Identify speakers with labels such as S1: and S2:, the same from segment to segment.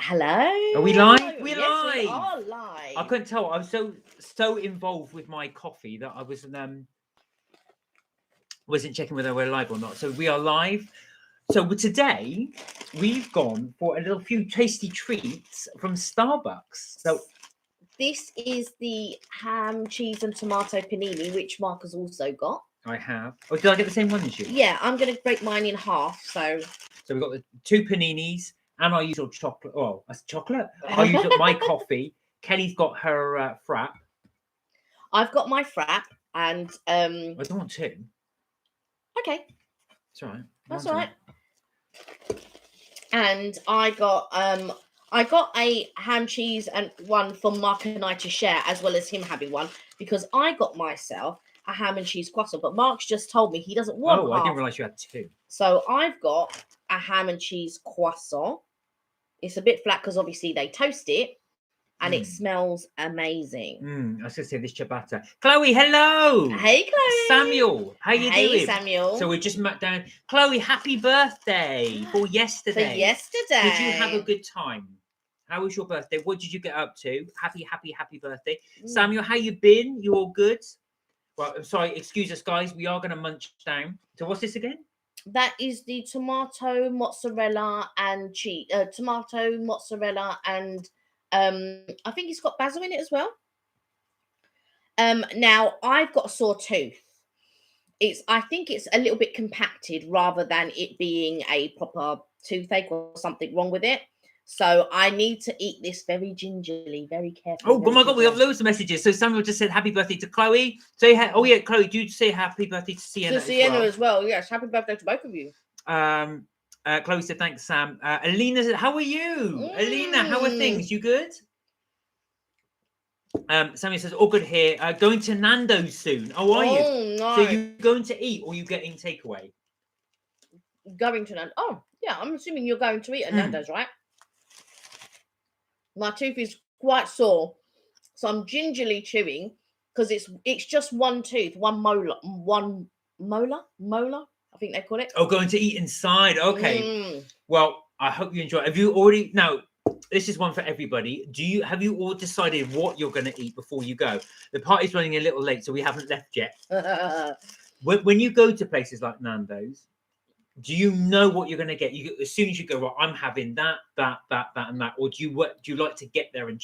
S1: Hello.
S2: Are we live? We're
S1: Yes,
S2: live.
S1: we are live.
S2: I couldn't tell. I was so involved with my coffee that I wasn't checking whether we're live or not. So we are live. So today we've gone for a little few tasty treats from Starbucks. So
S1: this is the ham, cheese, and tomato panini, which Mark has also got.
S2: I have. Oh, did I get the same one as you?
S1: Yeah, I'm going to break mine in half. So
S2: we've got the two paninis, and our usual chocolate. Oh, that's chocolate. I use my coffee. Kelly's got her frap.
S1: I've got my frap, and
S2: I don't want two.
S1: Okay,
S2: it's all right.
S1: That's all right. And I got a ham, cheese, and one for Mark and I to share, as well as him having one, because I got myself a ham and cheese croissant, but Mark's just told me he doesn't want half.
S2: I didn't realise you had two.
S1: So I've got a ham and cheese croissant. It's a bit flat because obviously they toast it, and it smells amazing.
S2: I was going to say this ciabatta. Chloe, hello.
S1: Hey, Chloe.
S2: Samuel, how you doing?
S1: Hey, Samuel.
S2: So we just met down. Chloe, happy birthday for yesterday. Did you have a good time? How was your birthday? What did you get up to? Happy birthday. Samuel, how you been? You all good? Well, I'm sorry, excuse us, guys. We are going to munch down. So what's this again?
S1: That is the tomato, mozzarella, and cheese. Tomato, mozzarella, and I think it's got basil in it as well. Now I've got a sore tooth. I think it's a little bit compacted rather than it being a proper toothache or something wrong with it. So I need to eat this very gingerly, very carefully.
S2: Oh my God, we have loads of messages. So Samuel just said happy birthday to Chloe. Say oh yeah, Chloe, do say happy birthday to Sienna.
S1: To Sienna as well. Yes, happy birthday to both of you.
S2: Chloe said thanks, Sam. Alina said, how are you? Alina, how are things? You good? Samuel says, all good here. Going to Nando's soon. Oh, are you?
S1: No.
S2: So you going to eat or you getting takeaway?
S1: Going to Nando's. Oh, yeah, I'm assuming you're going to eat at Nando's, right? My tooth is quite sore, so I'm gingerly chewing because it's just one tooth, one molar. I think they call it.
S2: Oh, going to eat inside. Okay. Well, I hope you enjoy. Have you already? Now, this is one for everybody. Have you all decided what you're going to eat before you go? The party's running a little late, so we haven't left yet. When you go to places like Nando's, do you know what you're going to get? As soon as you go, right, I'm having that, and that, or do you like to get there and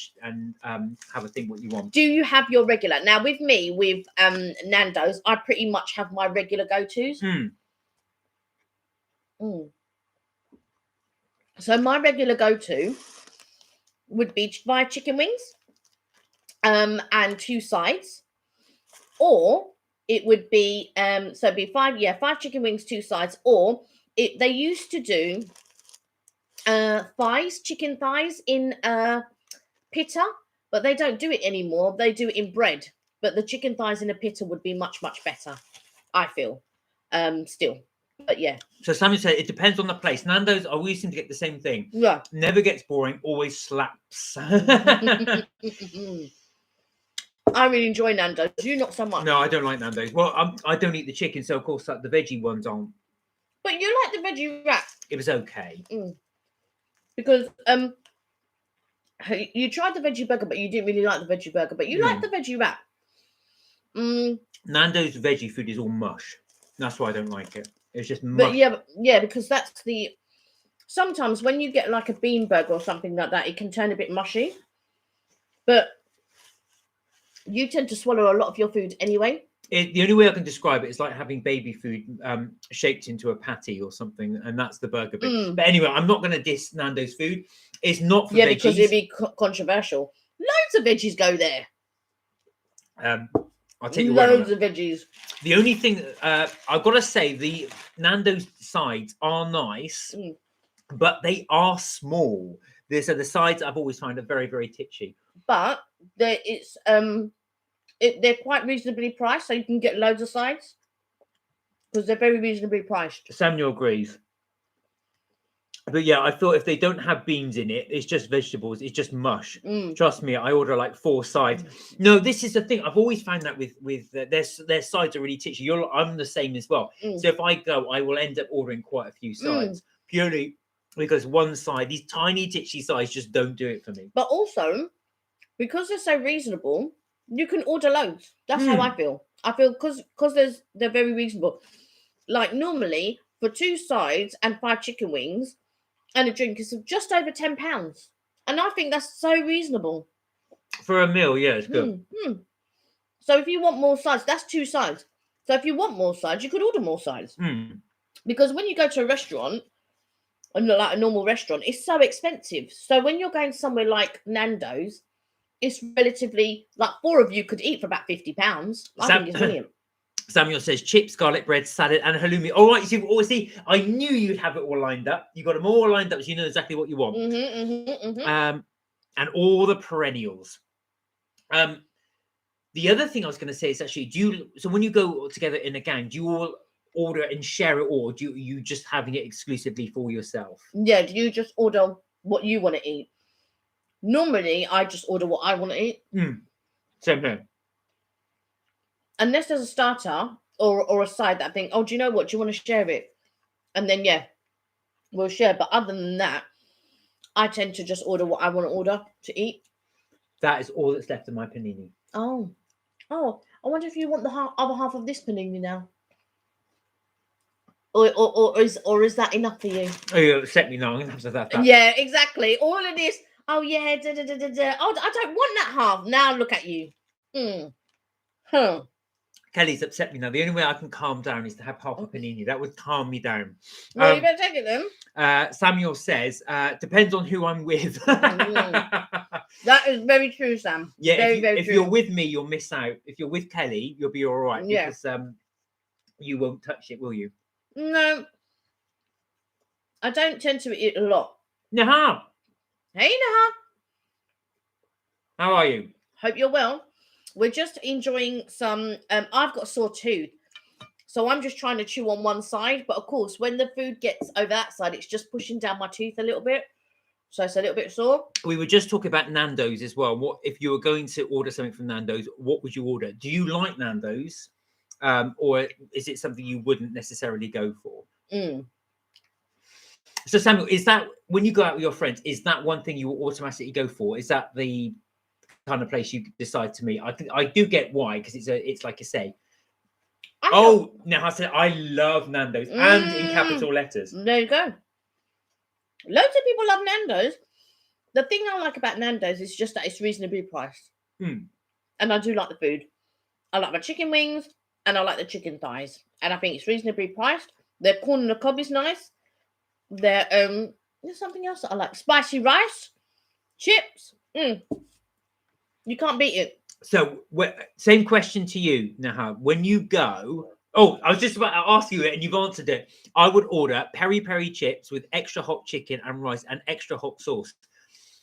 S2: have a think what you want?
S1: Do you have your regular? Now, with me, with Nando's, I pretty much have my regular go-tos. So my regular go-to would be 5 chicken wings, and 2 sides, or it would be so it'd be 5 chicken wings, 2 sides, or they used to do chicken thighs in pita, but they don't do it anymore. They do it in bread, but the chicken thighs in a pita would be much better, I feel. Still, but yeah.
S2: So Sammy said it depends on the place. Nando's, I always seem to get the same thing.
S1: Yeah,
S2: never gets boring, always slaps.
S1: I really enjoy Nando's. You not so much.
S2: No, I don't like Nando's. Well, I don't eat the chicken, so of course the veggie ones aren't.
S1: But you like the veggie wrap.
S2: It was okay.
S1: Because you tried the veggie burger, but you didn't really like the veggie burger. But you like the veggie wrap.
S2: Nando's veggie food is all mush. That's why I don't like it. It's just mush.
S1: But yeah, because that's the. Sometimes when you get like a bean burger or something like that, it can turn a bit mushy. But you tend to swallow a lot of your food anyway.
S2: The only way I can describe it is like having baby food shaped into a patty or something, and that's the burger bit. But anyway, I'm not going to diss Nando's food. It's not for veggies.
S1: Because it'd be controversial. Loads of veggies go there.
S2: I'll take your
S1: loads of veggies.
S2: The only thing I've got to say, the Nando's sides are nice, but they are small. So the sides I've always found are very, very titchy.
S1: But they're quite reasonably priced, so you can get loads of sides because they're very reasonably priced.
S2: Samuel agrees. But yeah, I thought if they don't have beans in it, it's just vegetables. It's just mush. Trust me, I order like 4 sides. No, this is the thing. I've always found that with their sides are really titchy. I'm the same as well. So if I go, I will end up ordering quite a few sides purely because one side, these tiny titchy sides, just don't do it for me.
S1: But also, because they're so reasonable, you can order loads. That's how I feel. I feel because they're very reasonable. Like normally for 2 sides and 5 chicken wings and a drink is just over £10, and I think that's so reasonable
S2: For a meal. Yeah, it's good.
S1: So if you want more sides, that's 2 sides. So if you want more sides, you could order more sides. Because when you go to a restaurant, like a normal restaurant, it's so expensive. So when you're going somewhere like Nando's, it's relatively, like 4 of you could eat for about £50. I think it's brilliant.
S2: Samuel says chips, garlic bread, salad, and halloumi. All right, see, I knew you'd have it all lined up. You got them all lined up, so you know exactly what you want. And all the perennials. The other thing I was going to say is actually, so when you go together in a gang, do you all order and share it, or do you just having it exclusively for yourself?
S1: Yeah, do you just order what you want to eat? Normally, I just order what I want to eat.
S2: Same here.
S1: Unless there's a starter or a side that I think, oh, do you know what? Do you want to share it? And then, yeah, we'll share. But other than that, I tend to just order what I want to order to eat.
S2: That is all that's left of my panini.
S1: Oh, I wonder if you want the other half of this panini now. Or is that enough for you?
S2: Oh, you upset me now. I'm gonna have to have that.
S1: Yeah, exactly. All of this. Oh yeah, Oh, I don't want that half. Now look at you.
S2: Kelly's upset me now. The only way I can calm down is to have half a panini. That would calm me down.
S1: Well, you better take it then.
S2: Samuel says, depends on who I'm with.
S1: That is very true, Sam.
S2: Yeah,
S1: very
S2: if
S1: true.
S2: you're with me, you'll miss out. If you're with Kelly, you'll be all right.
S1: Yeah.
S2: Because you won't touch it, will you?
S1: No. I don't tend to eat a lot.
S2: Naha.
S1: Hey, Naha.
S2: How are you?
S1: Hope you're well. We're just enjoying some. I've got a sore tooth, so I'm just trying to chew on one side. But of course, when the food gets over that side, it's just pushing down my tooth a little bit. So it's a little bit sore.
S2: We were just talking about Nando's as well. What if you were going to order something from Nando's? What would you order? Do you like Nando's, or is it something you wouldn't necessarily go for? So Samuel, is that when you go out with your friends, is that one thing you will automatically go for? Is that the kind of place you decide to meet? I do get why, because it's like you say. Now I said I love Nando's and in capital letters.
S1: There you go. Loads of people love Nando's. The thing I like about Nando's is just that it's reasonably priced. And I do like the food. I like my chicken wings and I like the chicken thighs. And I think it's reasonably priced. Their corn on the cob is nice. There's something else that I like. Spicy rice, chips. You can't beat it.
S2: So, same question to you, Naha. When you go, I was just about to ask you it, and you've answered it. I would order peri-peri chips with extra hot chicken and rice and extra hot sauce.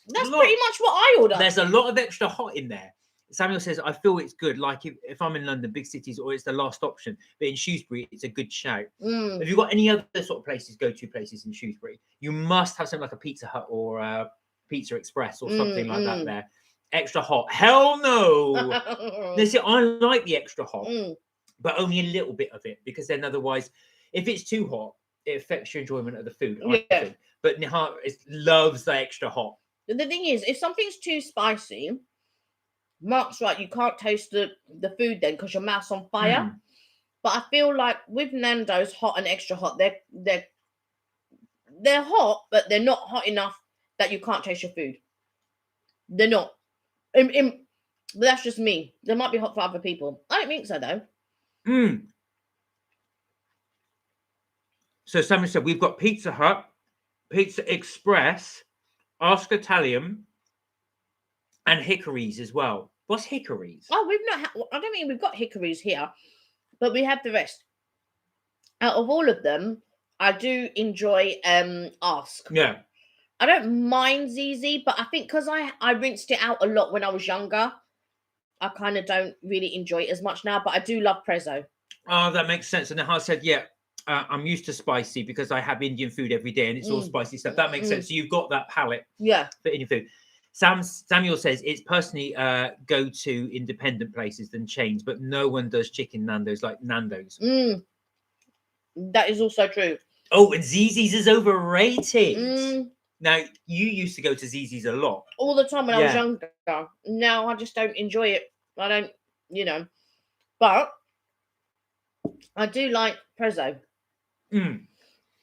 S1: That's pretty much what I order.
S2: There's a lot of extra hot in there. Samuel says, I feel it's good. Like if I'm in London, big cities, or it's the last option. But in Shrewsbury, it's a good shout. Have you got any other sort of go-to places in Shrewsbury? You must have something like a Pizza Hut or a Pizza Express or something like that there. Extra hot. Hell no. Now, see, I like the extra hot, but only a little bit of it, because then otherwise, if it's too hot, it affects your enjoyment of the food. I think. But Nihar loves the extra hot.
S1: The thing is, if something's too spicy, Mark's right, you can't taste the food then because your mouth's on fire. But I feel like with Nando's hot and extra hot, they're hot, but they're not hot enough that you can't taste your food. They're not. But that's just me. They might be hot for other people. I don't think so though.
S2: So someone said we've got Pizza Hut, Pizza Express, Ask Italian, and Hickories as well. What's Hickories?
S1: Oh, we've not. I don't think we've got Hickories here, but we have the rest. Out of all of them, I do enjoy Ask.
S2: Yeah.
S1: I don't mind ZZ, but I think because I rinsed it out a lot when I was younger, I kind of don't really enjoy it as much now. But I do love Prezzo.
S2: Oh, that makes sense. And Nahar said, yeah, I'm used to spicy because I have Indian food every day and it's all spicy stuff. That makes sense. So you've got that palate for Indian food. Samuel says it's personally go to independent places than chains, but no one does chicken Nando's like Nando's.
S1: That is also true.
S2: Oh, and Zzz's is overrated.
S1: Mm,
S2: Now, you used to go to Zzz's a lot.
S1: all the time when I was
S2: Yeah.
S1: younger. Now I just don't enjoy it. I don't, you know. But I do like Prezzo.
S2: Mm.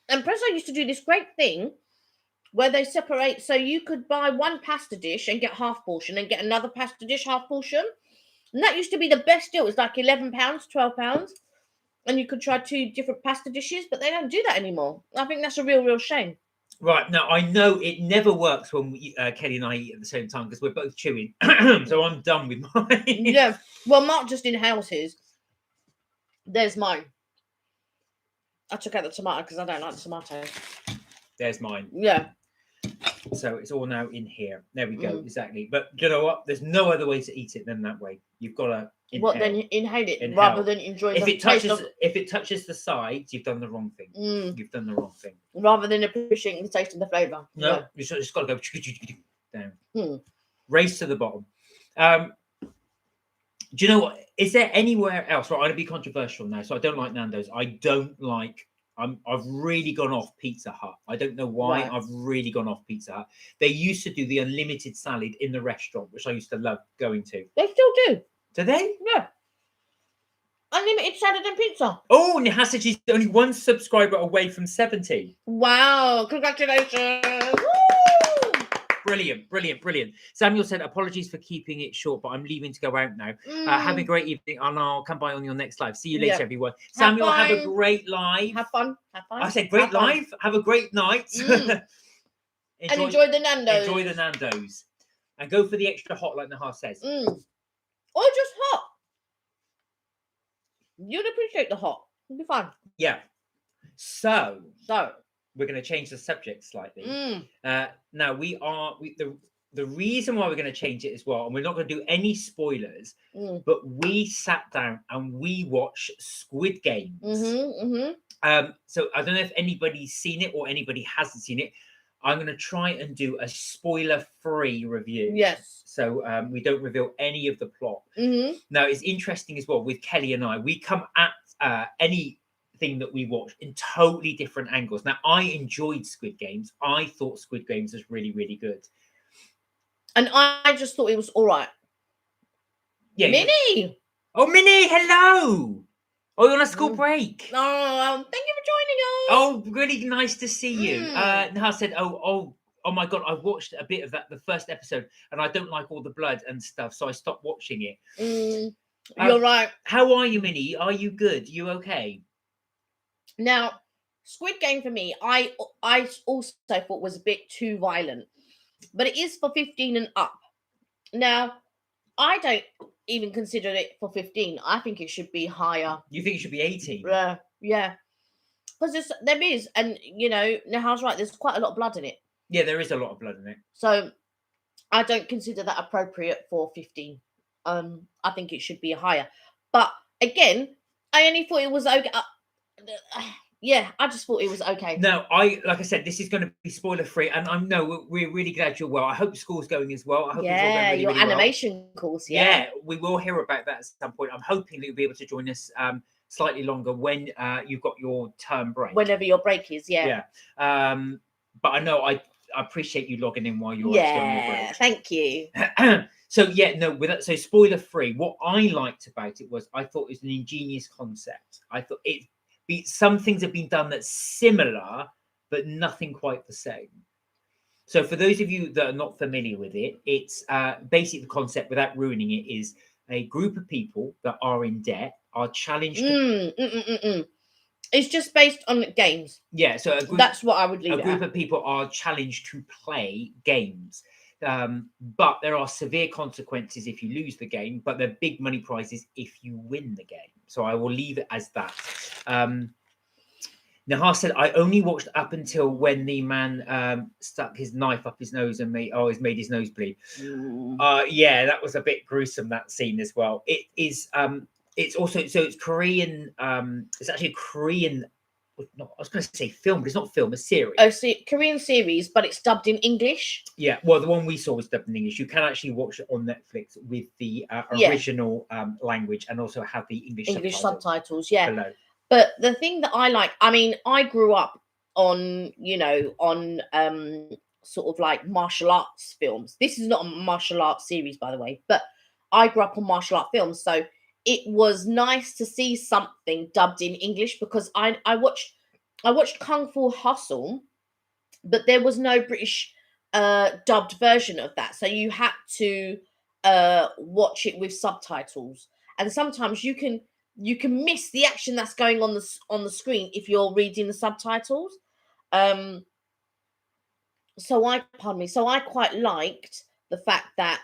S1: And Prezzo used to do this great thing where they separate, so you could buy one pasta dish and get half portion and get another pasta dish half portion. And that used to be the best deal. It was like £11, £12. And you could try 2 different pasta dishes, but they don't do that anymore. I think that's a real shame.
S2: Right. Now, I know it never works when Kelly and I eat at the same time because we're both chewing. So I'm done with mine.
S1: Yeah. Well, Mark just inhales his. There's mine. I took out the tomato because I don't like the tomato.
S2: There's mine.
S1: Yeah.
S2: So it's all now in here. There we go. Exactly. But you know what? There's no other way to eat it than that way. You've got to inhale.
S1: What then? Inhale it
S2: Inhale.
S1: rather than enjoy
S2: If
S1: the
S2: it touches,
S1: taste of,
S2: if it touches the sides, you've done the wrong thing. You've done the wrong thing.
S1: rather than appreciating the taste and the flavour.
S2: No,
S1: Yeah.
S2: you just got to go down.
S1: Hmm.
S2: Race to the bottom. Do you know what? Is there anywhere else? Right, I'm going to be controversial now. So I don't like Nando's. I don't like. I've really gone off Pizza Hut. I don't know why.
S1: Right.
S2: I've really gone off Pizza Hut. They used to do the unlimited salad in the restaurant, which I used to love going to.
S1: They still do.
S2: Do they?
S1: Yeah. Unlimited salad and pizza.
S2: Oh, and Hasage is only one subscriber away from 70.
S1: Wow. Congratulations. Woo!
S2: Brilliant, brilliant, brilliant. Samuel said, apologies for keeping it short, but I'm leaving to go out now. Have a great evening, and I'll come by on your next live. See you later, everyone. Samuel, have a great live.
S1: Have fun. Have fun.
S2: I said great live. Have a great night.
S1: And enjoy the Nando's.
S2: Enjoy the Nando's. And go for the extra hot, like Nahar says.
S1: Or just hot. You'd appreciate the hot. It'll be fun.
S2: Yeah. So we're going to change the subject slightly. Now the reason why we're going to change it as well, and we're not going to do any spoilers, but we sat down and we watched Squid Games. So I don't know if anybody's seen it or anybody hasn't seen it. I'm going to try and do a spoiler-free review.
S1: Yes.
S2: So we don't reveal any of the plot. Now it's interesting as well with Kelly and I. We come at anything that we watch in totally different angles. Now I enjoyed Squid Games. I thought Squid Games was really, really good.
S1: And I just thought it was all right.
S2: Yeah.
S1: Minnie!
S2: Oh, Minnie, hello! Oh, you're on a school break.
S1: Oh, thank you for joining us.
S2: Oh, really nice to see you. Nahar said, oh my God, I've watched a bit of that, the first episode, and I don't like all the blood and stuff, so I stopped watching it.
S1: You're right.
S2: How are you, Minnie? Are you good? You okay?
S1: Now, Squid Game for me, I also thought was a bit too violent, but it is for 15 and up. Now, I don't even consider it for 15. I think it should be higher.
S2: You think it should be 18?
S1: Yeah. Because there is, and you know, Nahal's right, there's quite a lot of blood in it.
S2: Yeah, there is a lot of blood in it.
S1: So I don't consider that appropriate for 15. I think it should be higher. But again, I only thought it was okay. Yeah, I just thought it was okay.
S2: No, like I said, this is going to be spoiler free, and we're really glad you're well. I hope school's going as well. I hope it's all going really,
S1: your
S2: really
S1: animation course. Yeah,
S2: we will hear about that at some point. I'm hoping that you'll be able to join us slightly longer when you've got your term break.
S1: Whenever your break is, yeah.
S2: But I know I appreciate you logging in while you're actually on your break.
S1: Thank you.
S2: So spoiler free. What I liked about it was I thought it was an ingenious concept. I thought some things have been done that's similar, but nothing quite the same. So for those of you that are not familiar with it, it's basically the concept, without ruining it, is a group of people that are in debt are challenged.
S1: It's just based on games.
S2: Yeah, so
S1: that's what I would leave.
S2: A group of people are challenged to play games. But there are severe consequences if you lose the game, but there are big money prizes if you win the game. So I will leave it as that. Nahar said, I only watched up until when the man stuck his knife up his nose and made his nose bleed. Yeah, that was a bit gruesome, that scene as well. It is it's also, so it's Korean, it's actually a Korean, I was going to say film, but it's not film, it's series.
S1: Oh, Korean series, but it's dubbed in English.
S2: Yeah, well, the one we saw was dubbed in English. You can actually watch it on Netflix with the original language, and also have the English
S1: subtitles. Yeah.
S2: below.
S1: But the thing that I like, I mean, I grew up on, you know, on sort of like martial arts films. This is not a martial arts series, by the way, but I grew up on martial art films, so it was nice to see something dubbed in English, because I watched Kung Fu Hustle, but there was no British dubbed version of that, so you had to watch it with subtitles, and sometimes you can miss the action that's going on the screen if you're reading the subtitles. So I quite liked the fact that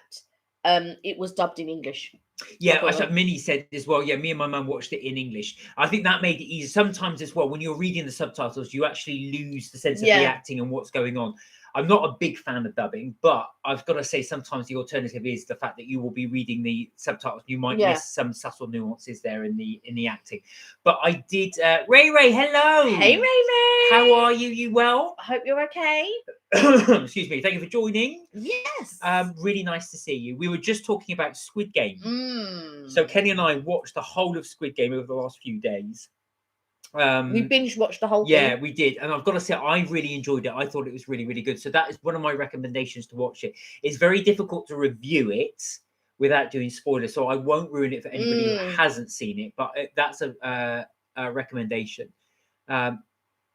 S1: it was dubbed in English.
S2: Yeah, I said Minnie said as well. Yeah, me and my mum watched it in English. I think that made it easy. Sometimes as well, when you're reading the subtitles, you actually lose the sense of the acting and what's going on. I'm not a big fan of dubbing, but I've got to say sometimes the alternative is the fact that you will be reading the subtitles. You might miss some subtle nuances there in the acting. But I did. Ray, hello.
S1: Hey, Ray.
S2: How are you? You well?
S1: I hope you're okay.
S2: Excuse me. Thank you for joining.
S1: Yes.
S2: Really nice to see you. We were just talking about Squid Game. So Kenny and I watched the whole of Squid Game over the last few days.
S1: We binge watched the whole thing.
S2: Yeah, we did, and I've got to say I really enjoyed it. I thought it was really, really good. So that is one of my recommendations to watch it. It's very difficult to review it without doing spoilers, so I won't ruin it for anybody who hasn't seen it. But that's a recommendation. Oh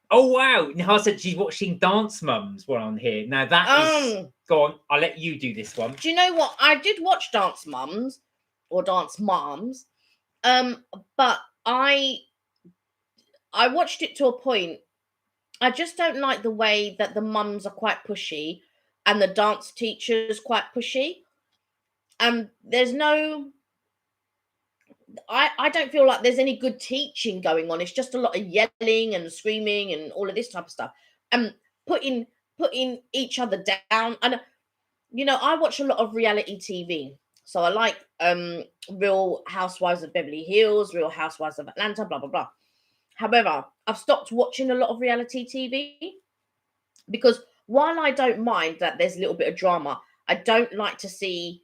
S2: wow! Nihal said she's watching Dance Mums while on here. Now that is go on. I'll let you do this one.
S1: Do you know what? I did watch Dance Mums or Dance Moms, but I watched it to a point. I just don't like the way that the mums are quite pushy and the dance teachers quite pushy. There's no. I don't feel like there's any good teaching going on. It's just a lot of yelling and screaming and all of this type of stuff, and putting each other down. And you know, I watch a lot of reality TV, so I like Real Housewives of Beverly Hills, Real Housewives of Atlanta, blah blah blah. However, I've stopped watching a lot of reality TV because while I don't mind that there's a little bit of drama, I don't like to see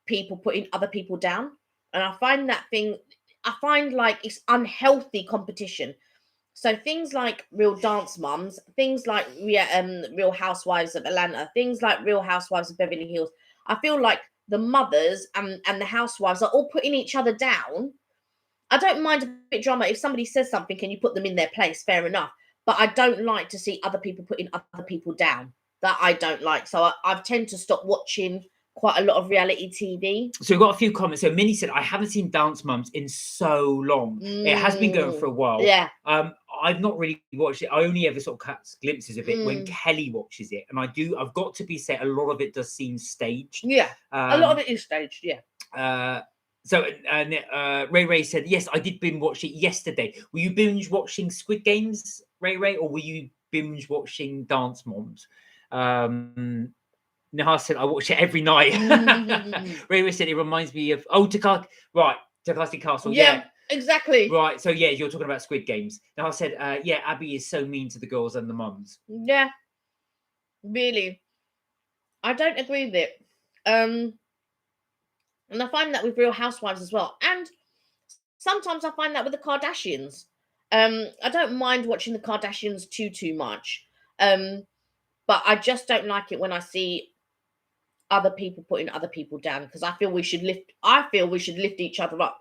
S1: people putting other people down. And I find like it's unhealthy competition. So things like Real Dance Mums, things like Real Housewives of Atlanta, things like Real Housewives of Beverly Hills, I feel like the mothers and the housewives are all putting each other down. I don't mind a bit of drama. If somebody says something and you put them in their place, fair enough. But I don't like to see other people putting other people down. That I don't like. So I've tend to stop watching quite a lot of reality TV.
S2: So we've got a few comments. So Minnie said, I haven't seen Dance Mums in so long. It has been going for a while.
S1: Yeah.
S2: I've not really watched it. I only ever sort of catch glimpses of it when Kelly watches it. And I've got to be said, a lot of it does seem staged.
S1: Yeah. A lot of it is staged, yeah.
S2: So Ray said, yes, I did binge watch it yesterday. Were you binge watching Squid Games, Ray, or were you binge watching Dance Moms? Nahar said, I watch it every night. Ray said, it reminds me of, Takasi Castle. Yeah,
S1: exactly.
S2: Right, so yeah, you're talking about Squid Games. Nahar said, yeah, Abby is so mean to the girls and the mums.
S1: Yeah, really. I don't agree with it. And I find that with Real Housewives as well. And sometimes I find that with the Kardashians. I don't mind watching the Kardashians too much. But I just don't like it when I see other people putting other people down, because I feel we should lift each other up.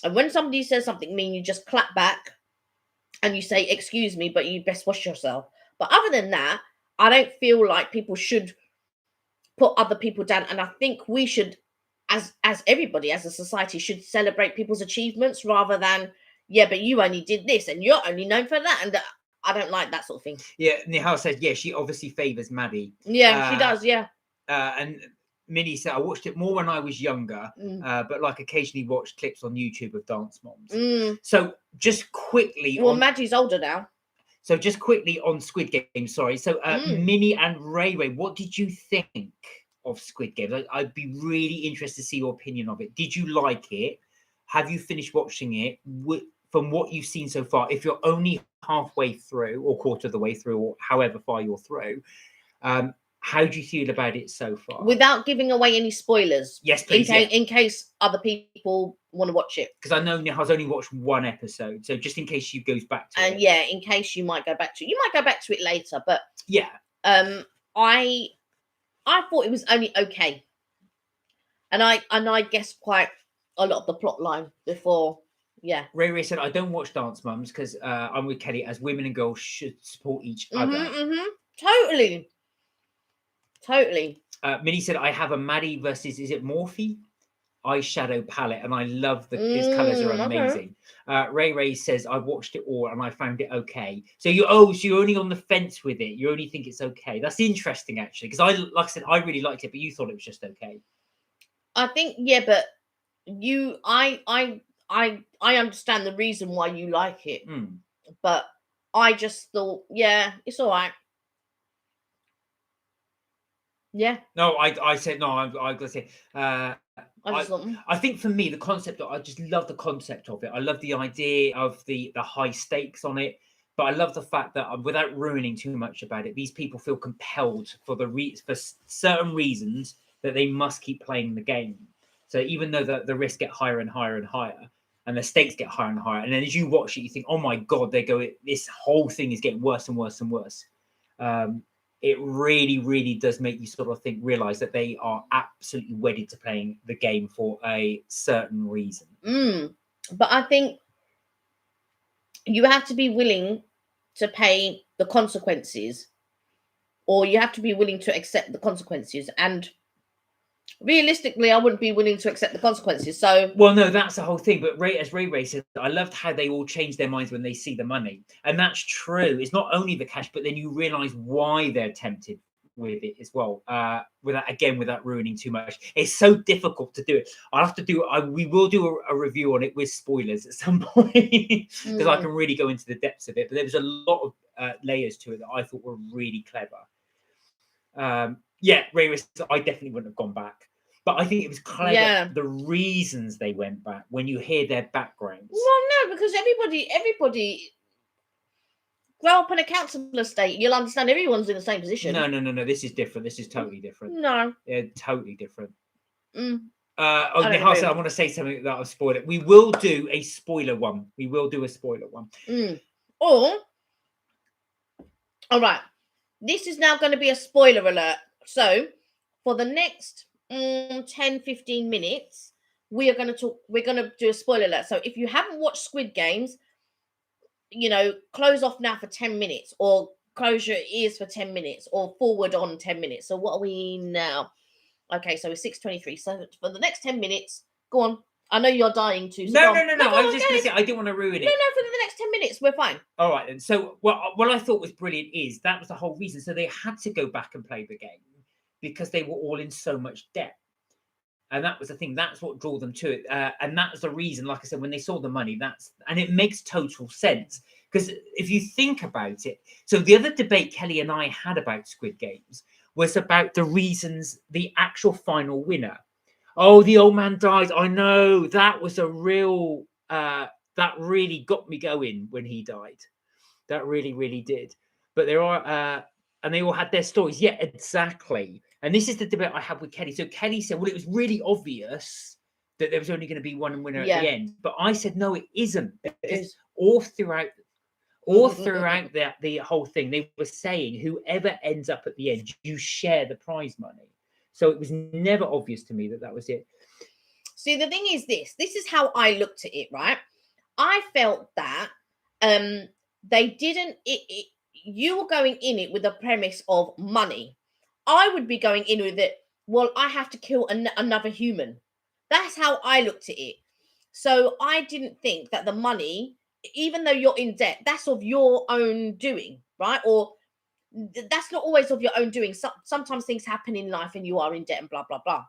S1: And when somebody says something mean, you just clap back and you say, excuse me, but you best wash yourself. But other than that, I don't feel like people should put other people down. And I think we should, as everybody, as a society, should celebrate people's achievements rather than, yeah, but you only did this and you're only known for that. And I don't like that sort of thing.
S2: Yeah, Nihal said, yeah, she obviously favours Maddie.
S1: Yeah, she does, yeah.
S2: And Minnie said, I watched it more when I was younger, but like occasionally watched clips on YouTube of Dance Moms. So just quickly...
S1: Well, Maddie's older now.
S2: So just quickly on Squid Game, sorry. So Minnie and Ray, what did you think of Squid Game? I'd be really interested to see your opinion of it. Did you like it? Have you finished watching it? From what you've seen so far, if you're only halfway through or quarter of the way through or however far you're through, How do you feel about it so far?
S1: Without giving away any spoilers.
S2: Yes, please.
S1: In case other people want to watch it.
S2: Because I know Nihal's only watched one episode, so just in case she goes back to it.
S1: And yeah, in case you might go back to it. You might go back to it later, but
S2: yeah.
S1: I thought it was only okay. And I guessed quite a lot of the plot line before. Yeah.
S2: Ray said, I don't watch Dance Mums because I'm with Kelly, as women and girls should support each other.
S1: Totally.
S2: Minnie said, I have a Maddie versus, is it Morphe? Eyeshadow palette, and I love his colours are amazing. Okay. Ray says, I watched it all and I found it okay. So you're only on the fence with it. You only think it's okay. That's interesting, actually, because like I said, I really liked it, but you thought it was just okay.
S1: I think, yeah, but I understand the reason why you like it, but I just thought, yeah, it's all right. Yeah.
S2: No, I said no. I gotta say, I think for me, the concept, I just love the concept of it. I love the idea of the high stakes on it, but I love the fact that without ruining too much about it, these people feel compelled for certain reasons that they must keep playing the game. So even though the risks get higher and higher and higher, and the stakes get higher and higher, and then as you watch it, you think, oh my god, this whole thing is getting worse and worse and worse. It really, really does make you sort of realize that they are absolutely wedded to playing the game for a certain reason.
S1: But I think you have to be willing to pay the consequences, or you have to be willing to accept the consequences. And realistically, I wouldn't be willing to accept the consequences. So,
S2: well, no, that's the whole thing. But as Ray said, I loved how they all change their minds when they see the money, and that's true. It's not only the cash, but then you realize why they're tempted with it as well. Without ruining too much, it's so difficult to do it. I'll have to do. We will do a review on it with spoilers at some point because I can really go into the depths of it. But there was a lot of layers to it that I thought were really clever. Ray said, I definitely wouldn't have gone back. But I think it was clever, the reasons they went back when you hear their backgrounds.
S1: Well, no, because everybody grow up in a council estate. You'll understand everyone's in the same position.
S2: No. This is different. This is totally different.
S1: No.
S2: Yeah, totally different. Nihal said, I want to say something that I've spoiled it. We will do a spoiler one.
S1: All right. This is now going to be a spoiler alert. So, for the next 10-15 minutes, we're going to do a spoiler alert. So if you haven't watched Squid Games, close off now for 10 minutes, or close your ears for 10 minutes, or forward on 10 minutes. So what are we now? Okay, so it's 6:23. So for the next 10 minutes, go on. I know you're dying to. So
S2: no. I was just going to say, I didn't want to ruin it.
S1: No, for the next 10 minutes, we're fine.
S2: All right, then. So what I thought was brilliant is that was the whole reason. So they had to go back and play the game because they were all in so much debt. And that was the thing. That's what drew them to it. And that's the reason, like I said, when they saw the money, and it makes total sense. Because if you think about it, so the other debate Kelly and I had about Squid Games was about the reasons, the actual final winner. Oh, the old man died. I know. That was a real, that really got me going when he died. That really, really did. But there are, and they all had their stories. Yeah, exactly. And this is the debate I had with Kelly. So Kelly said, well, it was really obvious that there was only going to be one winner at the end. But I said, no, it isn't. Because all throughout the whole thing, they were saying whoever ends up at the end, you share the prize money. So it was never obvious to me that was it.
S1: See, the thing is this is how I looked at it, right? I felt that they didn't, you were going in it with the premise of money. I would be going in with it, well, I have to kill another human. That's how I looked at it. So I didn't think that the money, even though you're in debt, that's of your own doing, right? Or that's not always of your own doing. Sometimes things happen in life and you are in debt and blah, blah, blah.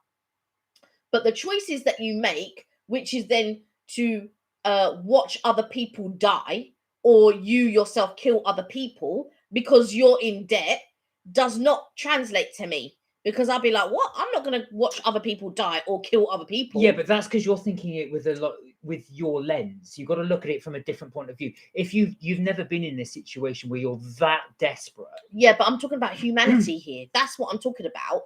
S1: But the choices that you make, which is then to watch other people die, or you yourself kill other people because you're in debt, does not translate to me, because I'll be like, what? I'm not going to watch other people die or kill other people.
S2: Yeah, but that's because you're thinking it with a lot. with your lens. You've got to look at it from a different point of view. If you've never been in a situation where you're that desperate.
S1: Yeah, but I'm talking about humanity here. That's what I'm talking about.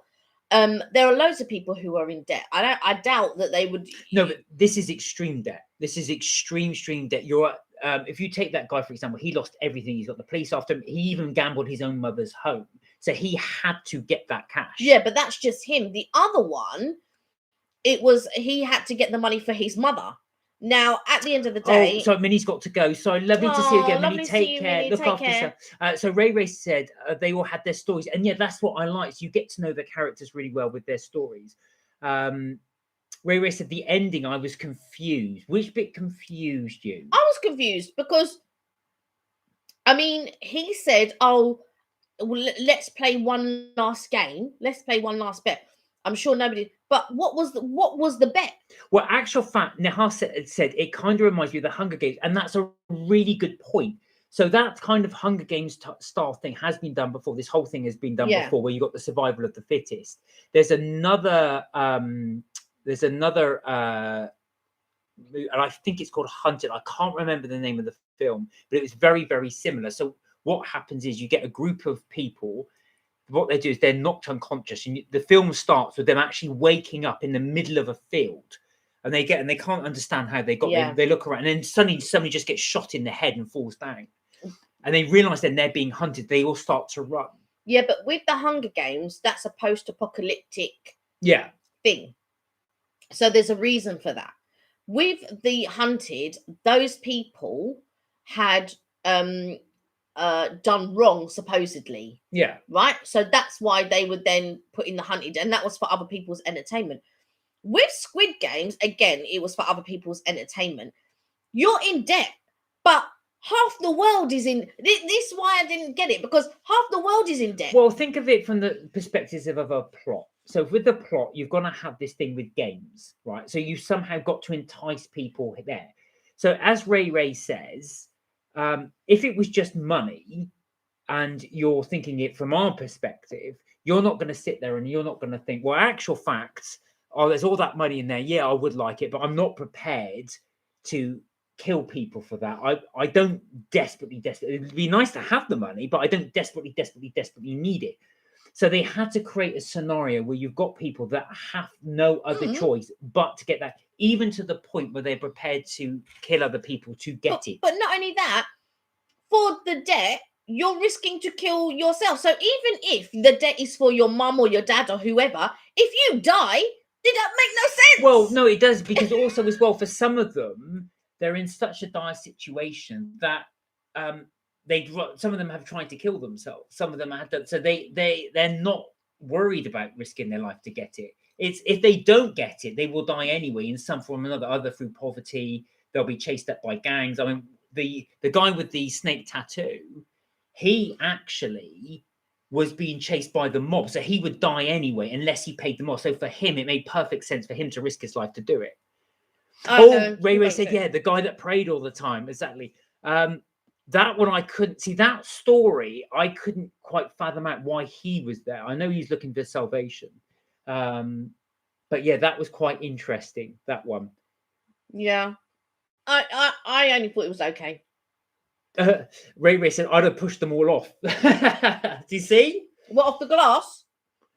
S1: There are loads of people who are in debt. I doubt that they would.
S2: No, but this is extreme debt. This is extreme debt. You're if you take that guy, for example, he lost everything. He's got the police after him. He even gambled his own mother's home. So he had to get that cash.
S1: Yeah, but that's just him. The other one, it was he had to get the money for his mother. Now, at the end of the day...
S2: Oh, so Minnie's got to go. So lovely to see you again, Minnie. Take care.
S1: Minnie.
S2: Look
S1: Take
S2: after
S1: care.
S2: yourself. So Ray said they all had their stories. And yeah, that's what I liked. You get to know the characters really well with their stories. Ray said the ending, I was confused. Which bit confused you?
S1: I was confused because, I mean, he said, oh, well, let's play one last game. Let's play one last bet. I'm sure nobody... But what was the bet?
S2: Well, actual fact, Nihar said it kind of reminds me of the Hunger Games, and that's a really good point. So that kind of Hunger Games style thing has been done before. This whole thing has been done before, where you got the survival of the fittest. There's another, and I think it's called Hunted. I can't remember the name of the film, but it was very, very similar. So what happens is you get a group of people. What they do is they're knocked unconscious, and the film starts with them actually waking up in the middle of a field, and they can't understand how they got there. They look around, and then suddenly somebody just gets shot in the head and falls down, and they realize then they're being hunted. They all start to run.
S1: Yeah, but with the Hunger Games, that's a post-apocalyptic thing, so there's a reason for that. With the Hunted, those people had done wrong, supposedly.
S2: Yeah.
S1: Right? So that's why they would then put in the Hunted, and that was for other people's entertainment. With Squid Games, again, it was for other people's entertainment. You're in debt, but half the world is in... This is why I didn't get it, because half the world is in debt.
S2: Well, think of it from the perspectives of a plot. So with the plot, you're going to have this thing with games, right? So you somehow got to entice people there. So as Ray says... if it was just money and you're thinking it from our perspective, you're not going to sit there and you're not going to think, well, actual facts, oh, there's all that money in there. Yeah, I would like it, but I'm not prepared to kill people for that. I don't desperately. It'd be nice to have the money, but I don't desperately need it. So they had to create a scenario where you've got people that have no other choice but to get that, even to the point where they're prepared to kill other people to get it.
S1: But not only that, for the debt, you're risking to kill yourself. So even if the debt is for your mum or your dad or whoever, if you die, did that make no sense?
S2: Well, no, it does, because also as well, for some of them, they're in such a dire situation that some of them have tried to kill themselves. Some of them had done, so they're not worried about risking their life to get it. It's if they don't get it, they will die anyway in some form or another, either through poverty, they'll be chased up by gangs. I mean, the guy with the snake tattoo, he actually was being chased by the mob, so he would die anyway unless he paid the mob. So for him, it made perfect sense for him to risk his life to do it. Ray said, yeah, the guy that prayed all the time, exactly. That one I couldn't see. That story I couldn't quite fathom out why he was there. I know he's looking for salvation, but yeah, that was quite interesting. That one.
S1: Yeah, I only thought it was okay.
S2: Ray said I'd have pushed them all off. Do you see?
S1: What, off the glass?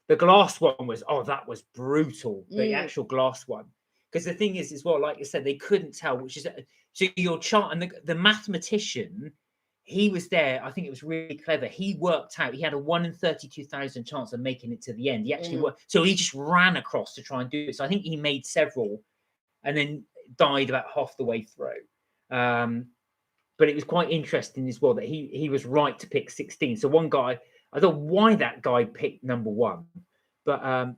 S2: The glass one was that was brutal. The actual glass one, because the thing is as well, like I said, they couldn't tell which is so your chart, and the mathematician. He was there. I think it was really clever. He worked out. He had a 1 in 32,000 chance of making it to the end. He actually worked. So he just ran across to try and do it. So I think he made several, and then died about half the way through. But it was quite interesting as well that he was right to pick 16. So one guy, I don't know why that guy picked number 1, but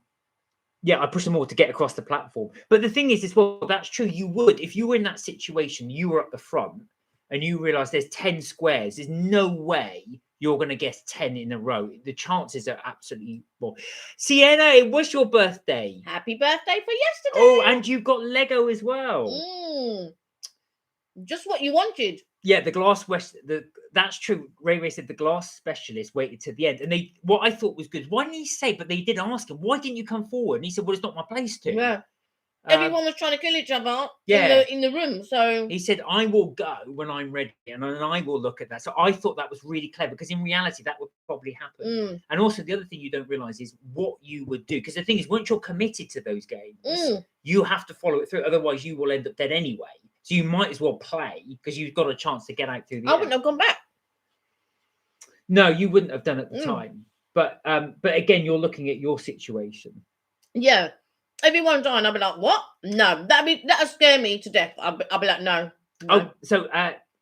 S2: yeah, I pushed them all to get across the platform. But the thing is as well, that's true. You would, if you were in that situation, you were at the front. And you realise there's 10 squares. There's no way you're going to guess 10 in a row. The chances are absolutely more. Sienna, it was your birthday.
S1: Happy birthday for yesterday.
S2: Oh, and you've got Lego as well.
S1: Just what you wanted.
S2: Yeah, that's true. Ray said the glass specialist waited to the end. And what I thought was good, why didn't he say, but they did ask him, why didn't you come forward? And he said, well, it's not my place to.
S1: Yeah. Everyone was trying to kill each other in the room. So
S2: he said, I will go when I'm ready and I will look at that. So I thought that was really clever because in reality, that would probably happen. And also the other thing you don't realize is what you would do. Because the thing is, once you're committed to those games, you have to follow it through. Otherwise, you will end up dead anyway. So you might as well play because you've got a chance to get out through the
S1: I wouldn't have gone back.
S2: No, you wouldn't have done at the time. But again, you're looking at your situation.
S1: Yeah. Everyone dying, I'll be like, what? No, that'd scare me to death. I'll be like, no.
S2: Oh, so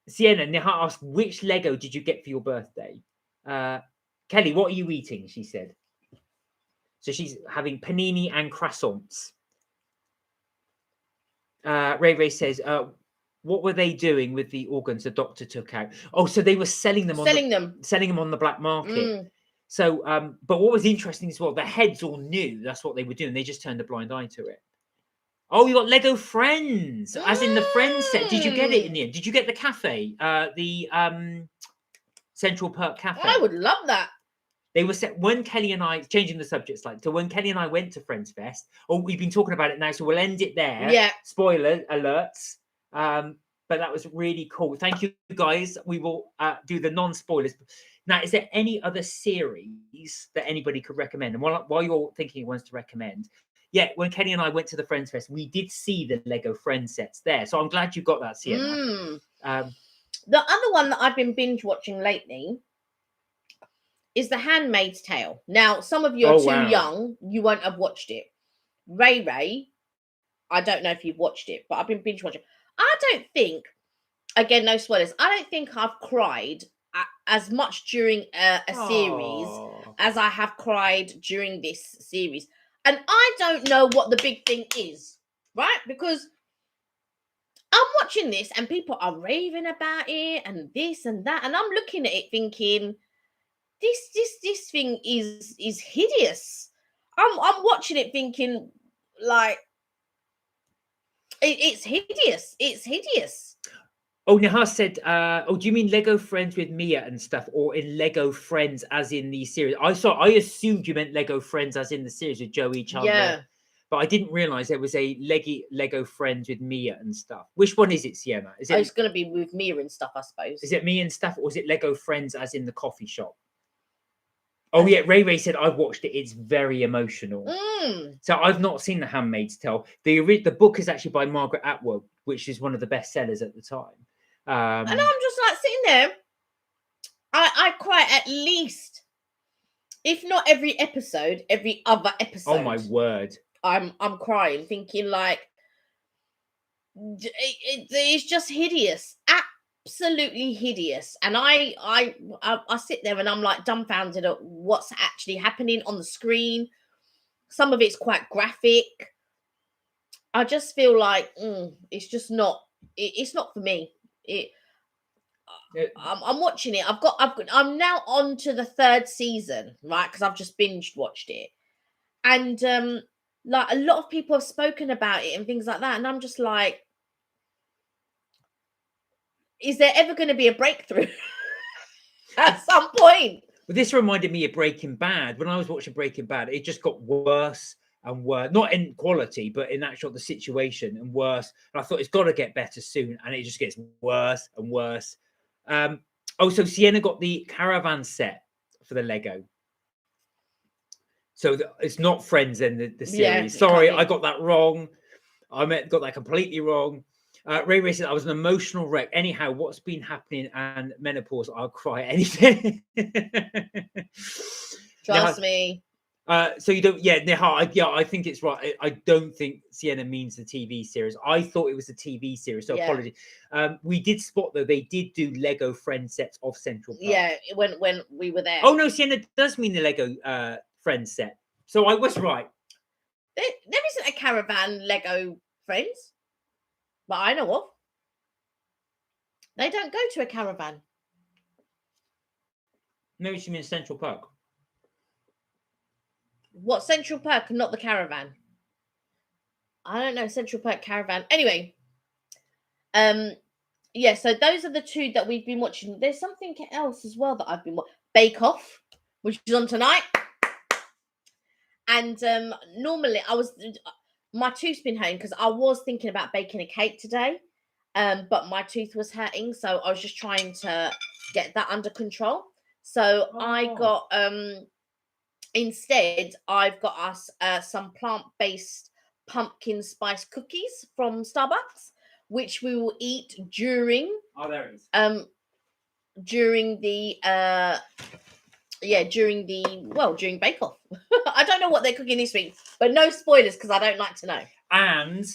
S2: Sienna, Neha asked, which Lego did you get for your birthday? Kelly, what are you eating? She said. So she's having panini and croissants. Ray says, what were they doing with the organs the doctor took out? Oh, so they were selling them on the black market. So, but what was interesting as well, the heads all knew that's what they were doing. They just turned a blind eye to it. Oh, you got Lego Friends, as in the Friends set. Did you get it in the end? Did you get the cafe, the Central Perk Cafe?
S1: I would love that.
S2: They were set when Kelly and I, changing the subject slightly, so when Kelly and I went to Friends Fest, we've been talking about it now, so we'll end it there.
S1: Yeah.
S2: Spoiler alerts. But that was really cool. Thank you, guys. We will do the non-spoilers. Now, is there any other series that anybody could recommend? And while you're thinking of ones to recommend, yeah, when Kelly and I went to the Friends Fest, we did see the Lego Friends sets there. So I'm glad you got that, Sienna.
S1: The other one that I've been binge watching lately is The Handmaid's Tale. Now, some of you are too young. You won't have watched it. Ray, I don't know if you've watched it, but I've been binge watching. I don't think, again, no spoilers, I don't think I've cried as much during a series as I have cried during this series. And I don't know what the big thing is, right? Because I'm watching this and people are raving about it and this and that. And I'm looking at it thinking, this thing is hideous. I'm watching it thinking, like, it's hideous. It's hideous.
S2: Oh, Neha said, do you mean Lego Friends with Mia and stuff, or in Lego Friends as in the series? I assumed you meant Lego Friends as in the series with Joey Chandler.
S1: Yeah.
S2: But I didn't realize there was a Lego Friends with Mia and stuff. Which one is it, Sienna? Is it?
S1: It's going to be with Mia and stuff, I suppose.
S2: Is it Mia and stuff, or is it Lego Friends as in the coffee shop? Oh, yeah, Ray said, I've watched it. It's very emotional. So I've not seen The Handmaid's Tale. The book is actually by Margaret Atwood, which is one of the best sellers at the time.
S1: And I'm just like sitting there. I cry at least, if not every episode, every other episode.
S2: Oh, my word.
S1: I'm crying, thinking like, it's just hideous. Absolutely hideous. And I sit there and I'm like dumbfounded at what's actually happening on the screen. Some of it's quite graphic. I just feel like it's just not. It's not for me. I'm watching it. I'm now on to the 3rd season, right? Because I've just binge watched it, and like a lot of people have spoken about it and things like that, and I'm just like, is there ever going to be a breakthrough at some point?
S2: Well, this reminded me of Breaking Bad. When I was watching Breaking Bad, it just got worse and worse, not in quality, but in the situation, and worse. And I thought it's got to get better soon, and it just gets worse and worse. So Sienna got the caravan set for the Lego. So it's not Friends in the series.
S1: Yeah,
S2: Sorry, I got that wrong. Got that completely wrong. Ray said I was an emotional wreck. Anyhow, what's been happening and menopause? I'll cry at anything.
S1: Trust me.
S2: So you don't, Neha, I think it's right. I don't think Sienna means the TV series. I thought it was a TV series, so apologies. We did spot though, they did do Lego Friends sets of Central Park.
S1: Yeah, when we were there.
S2: Oh no, Sienna does mean the Lego Friends set. So I was right.
S1: There isn't a caravan Lego Friends, but I know of. They don't go to a caravan.
S2: Maybe she means Central Park.
S1: What, Central Park and not the caravan? I don't know, Central Park caravan. Anyway, yeah, so those are the two that we've been watching. There's something else as well that I've been watching. Bake Off, which is on tonight. And normally my tooth's been hurting because I was thinking about baking a cake today, but my tooth was hurting, so I was just trying to get that under control. So I got instead I've got us some plant-based pumpkin spice cookies from Starbucks, which we will eat during
S2: there it is.
S1: during the during Bake Off. I don't know what they're cooking this week, but no spoilers because I don't like to know.
S2: And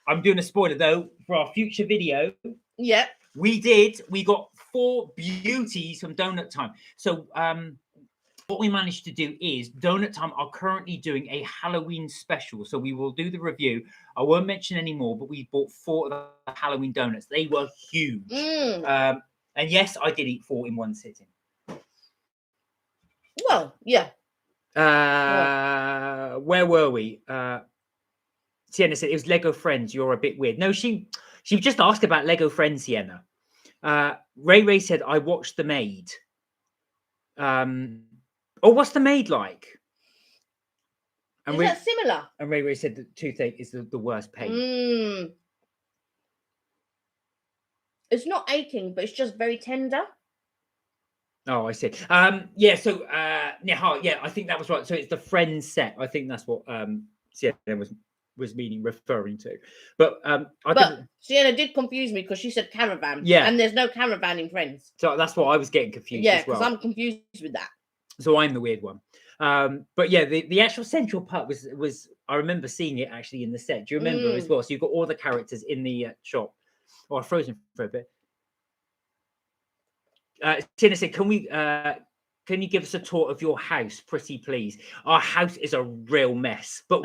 S2: I'm doing a spoiler though for our future video.
S1: Yep.
S2: We got 4 beauties from Donut Time. So what we managed to do is Donut Time are currently doing a Halloween special. So we will do the review. I won't mention any more, but we bought 4 of the Halloween donuts. They were huge. And yes, I did eat 4 in one sitting.
S1: Well, yeah.
S2: Where were we? Sienna said it was Lego Friends. You're a bit weird. No, she just asked about Lego Friends, Sienna. Ray said I watched The Maid. What's The Maid like? And
S1: is that similar?
S2: And Ray said that toothache is the worst pain.
S1: It's not aching, but it's just very tender.
S2: Oh, I see. Yeah. So, Nihal, yeah, I think that was right. So it's the Friends set. I think that's what Sienna was referring to. But
S1: Sienna did confuse me because she said caravan.
S2: Yeah.
S1: And there's no caravan in Friends.
S2: So that's what I was getting confused.
S1: Yeah,
S2: as well.
S1: because I'm confused with that.
S2: So I'm the weird one. But yeah, the actual central part was I remember seeing it actually in the set. Do you remember as well? So you've got all the characters in the shop. Oh, I've frozen for a bit. Tina said, can you give us a tour of your house, pretty please? Our house is a real mess. But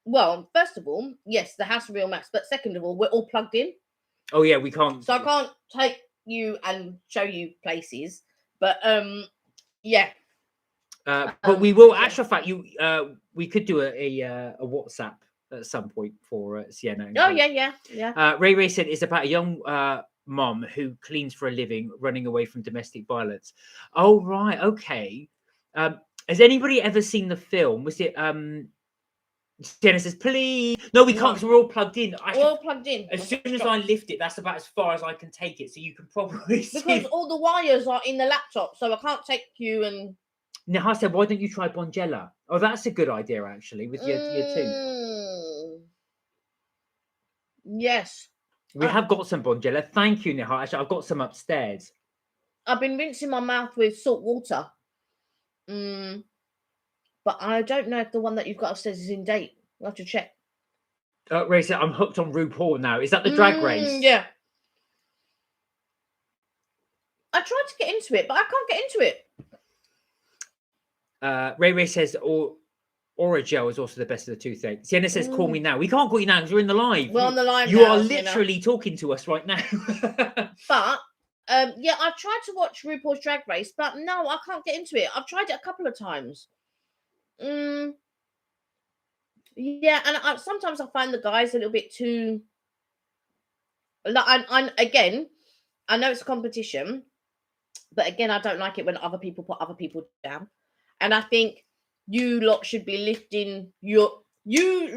S1: well, first of all, yes, the house is a real mess. But second of all, we're all plugged in.
S2: Oh yeah, we can't.
S1: So I can't take you and show you places. But yeah.
S2: But we will. Actual fact, we could do a WhatsApp at some point for Sienna.
S1: Oh yeah.
S2: Ray said it's about a young mom who cleans for a living, running away from domestic violence. Oh right, okay. Has anybody ever seen the film? Was it? Sienna says, please. No, we can't because we're all plugged in.
S1: We're all plugged in.
S2: As soon as I lift it, that's about as far as I can take it. So you can probably see.
S1: Because all the wires are in the laptop, so I can't take you and.
S2: Nihal said, why don't you try Bonjela? Oh, that's a good idea, actually, with your tooth.
S1: Yes.
S2: We have got some Bonjela. Thank you, Nihal. Actually, I've got some upstairs.
S1: I've been rinsing my mouth with salt water. But I don't know if the one that you've got upstairs is in date. I'll have to check.
S2: Ray said, I'm hooked on RuPaul now. Is that the drag race?
S1: Yeah. I tried to get into it, but I can't get into it.
S2: Ray says, Oragel is also the best of the toothache. Sienna says, call me now. We can't call you now because we're in the live.
S1: We're on the live.
S2: You are literally talking to us right now.
S1: But yeah, I've tried to watch RuPaul's Drag Race, but no, I can't get into it. I've tried it a couple of times. Yeah, and sometimes I find the guys a little bit too. Again, I know it's a competition, but again, I don't like it when other people put other people down. And I think you lot should be lifting do you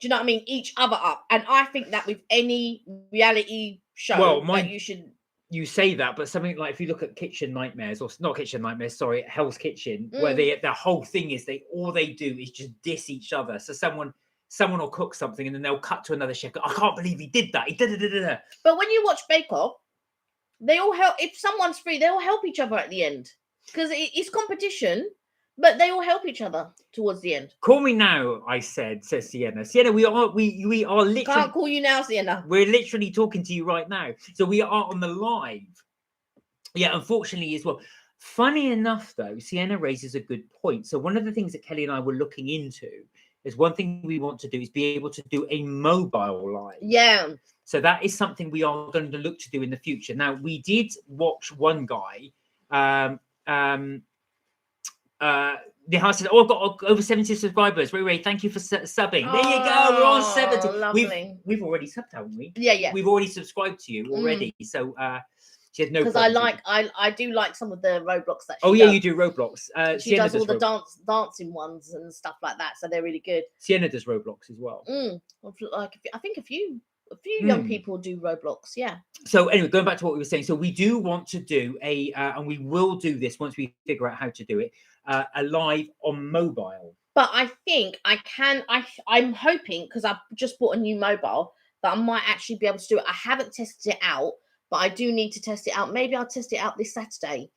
S1: know what I mean, each other up. And I think that with any reality show that you should.
S2: You say that, but something like if you look at Kitchen Nightmares, or not Kitchen Nightmares, sorry, Hell's Kitchen, where the whole thing is all they do is just diss each other. So someone will cook something and then they'll cut to another chef. I can't believe he did that. He did it.
S1: But when you watch Bake Off, they all help. If someone's free, they all help each other at the end. Because it's competition, but they all help each other towards the end.
S2: Call me now, I said, says Sienna. Sienna, we are literally.
S1: Can't call you now, Sienna.
S2: We're literally talking to you right now. So we are on the live. Yeah, unfortunately as well. Funny enough, though, Sienna raises a good point. So one of the things that Kelly and I were looking into is one thing we want to do is be able to do a mobile live.
S1: Yeah.
S2: So that is something we are going to look to do in the future. Now, we did watch one guy. Nihal said, I've got over 70 subscribers. Ray, thank you for subbing. There you go. We're on 70.
S1: Lovely.
S2: We've already subbed, haven't we?
S1: Yeah.
S2: We've already subscribed to you already. So She had no
S1: because I do like some of the Roblox that she
S2: Oh yeah,
S1: does.
S2: you do Roblox.
S1: She
S2: Sienna
S1: does all the
S2: Roblox.
S1: dancing ones and stuff like that, so they're really good.
S2: Sienna does Roblox as well.
S1: Like I think a few young people do Roblox. Yeah.
S2: So anyway, going back to what we were saying, so we do want to do a, and we will do this once we figure out how to do it, a live on mobile.
S1: But I think I can. I'm hoping, because I've just bought a new mobile, that I might actually be able to do it. I haven't tested it out, but I do need to test it out. Maybe I'll test it out this Saturday.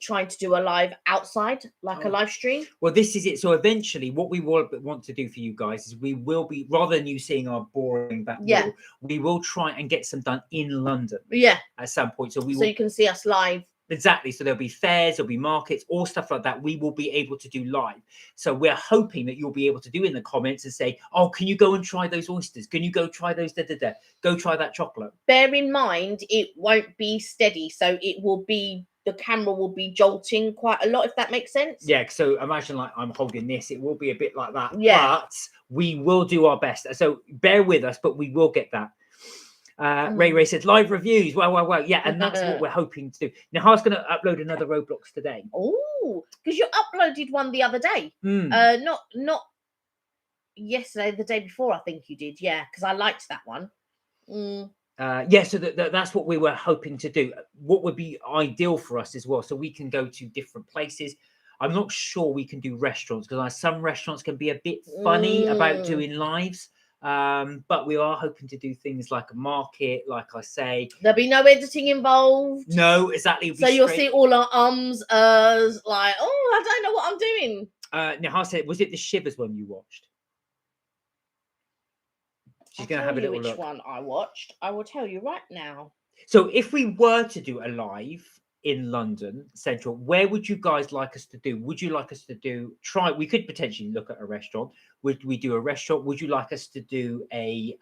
S1: Trying to do a live outside, like a live stream.
S2: Well, this is it. So eventually, what we will want to do for you guys is we will be, rather than you seeing our boring back wall, we will try and get some done in London.
S1: Yeah.
S2: At some point, so
S1: you can see us live.
S2: Exactly. So there'll be fairs, there'll be markets, all stuff like that. We will be able to do live. So we're hoping that you'll be able to do in the comments and say, "Oh, can you go and try those oysters? Can you go try those? Go try that chocolate."
S1: Bear in mind, it won't be steady, so it will be, the camera will be jolting quite a lot, if that makes sense.
S2: Yeah. So imagine like I'm holding this; it will be a bit like that.
S1: Yeah.
S2: But we will do our best. So bear with us, but we will get that. Ray said live reviews. Wow. Yeah, and that's what we're hoping to do. Now, Har's going to upload another Roblox today.
S1: Oh, because you uploaded one the other day. Not yesterday, the day before, I think you did. Yeah, because I liked that one.
S2: Yeah, so that's what we were hoping to do. What would be ideal for us as well, so we can go to different places. I'm not sure we can do restaurants, because some restaurants can be a bit funny about doing lives. But we are hoping to do things like a market, like I say.
S1: There'll be no editing involved.
S2: No, exactly.
S1: So you'll see all our like, oh, I don't know what I'm doing.
S2: Nahar said, was it the Shivers one you watched? She's going to have a little look.
S1: Which one I watched? I will tell you right now.
S2: So if we were to do a live in London Central, where would you guys like us to do? Would you like us to we could potentially look at a restaurant. Would we do a restaurant? Would you like us to do a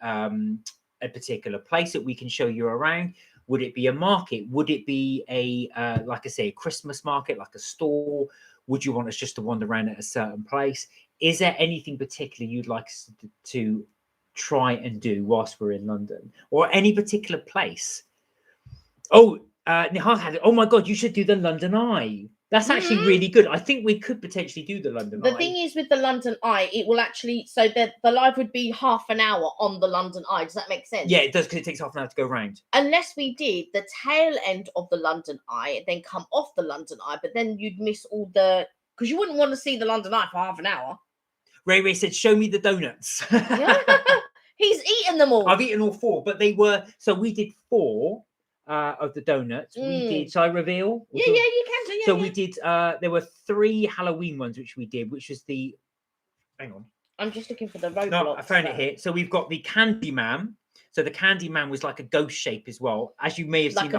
S2: particular place that we can show you around? Would it be a market? Would it be a like I say, a Christmas market, like a store? Would you want us just to wander around at a certain place? Is there anything particular you'd like us to try and do whilst we're in London, or any particular place? Oh, Nihal had it. Oh my God, you should do the London Eye. That's actually really good. I think we could potentially do the London Eye.
S1: The thing is with the London Eye, it will actually, so the live would be half an hour on the London Eye. Does that make sense?
S2: Yeah, it does, because it takes half an hour to go round.
S1: Unless we did the tail end of the London Eye, then come off the London Eye, but then you'd miss all the, because you wouldn't want to see the London Eye for half an hour.
S2: Ray said, show me the donuts.
S1: He's eaten them all.
S2: I've eaten all 4, but they were, so we did 4 of the donuts. We did, shall I reveal?
S1: Yeah, you can do. Yeah,
S2: so we did, there were 3 Halloween ones, which we did, which was the, hang on.
S1: I'm just looking for the Roblox.
S2: No, I found it here. So we've got the Candyman. So the Candyman was like a ghost shape as well. As you may have seen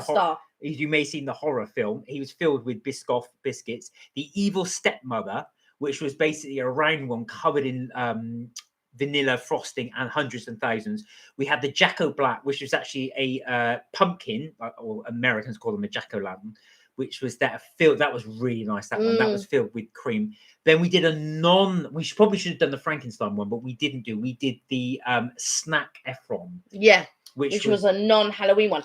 S2: you may have seen the horror film. He was filled with Biscoff biscuits. The Evil Stepmother, which was basically a round one covered in vanilla frosting and hundreds and thousands. We had the Jack-O-Black, which was actually a pumpkin, or Americans call them a Jack-O-Lantern, which was that was really nice. That one, that was filled with cream. Then we did we probably should have done the Frankenstein one, but we didn't do. We did the Snack Efron.
S1: Yeah, which was a non-Halloween one.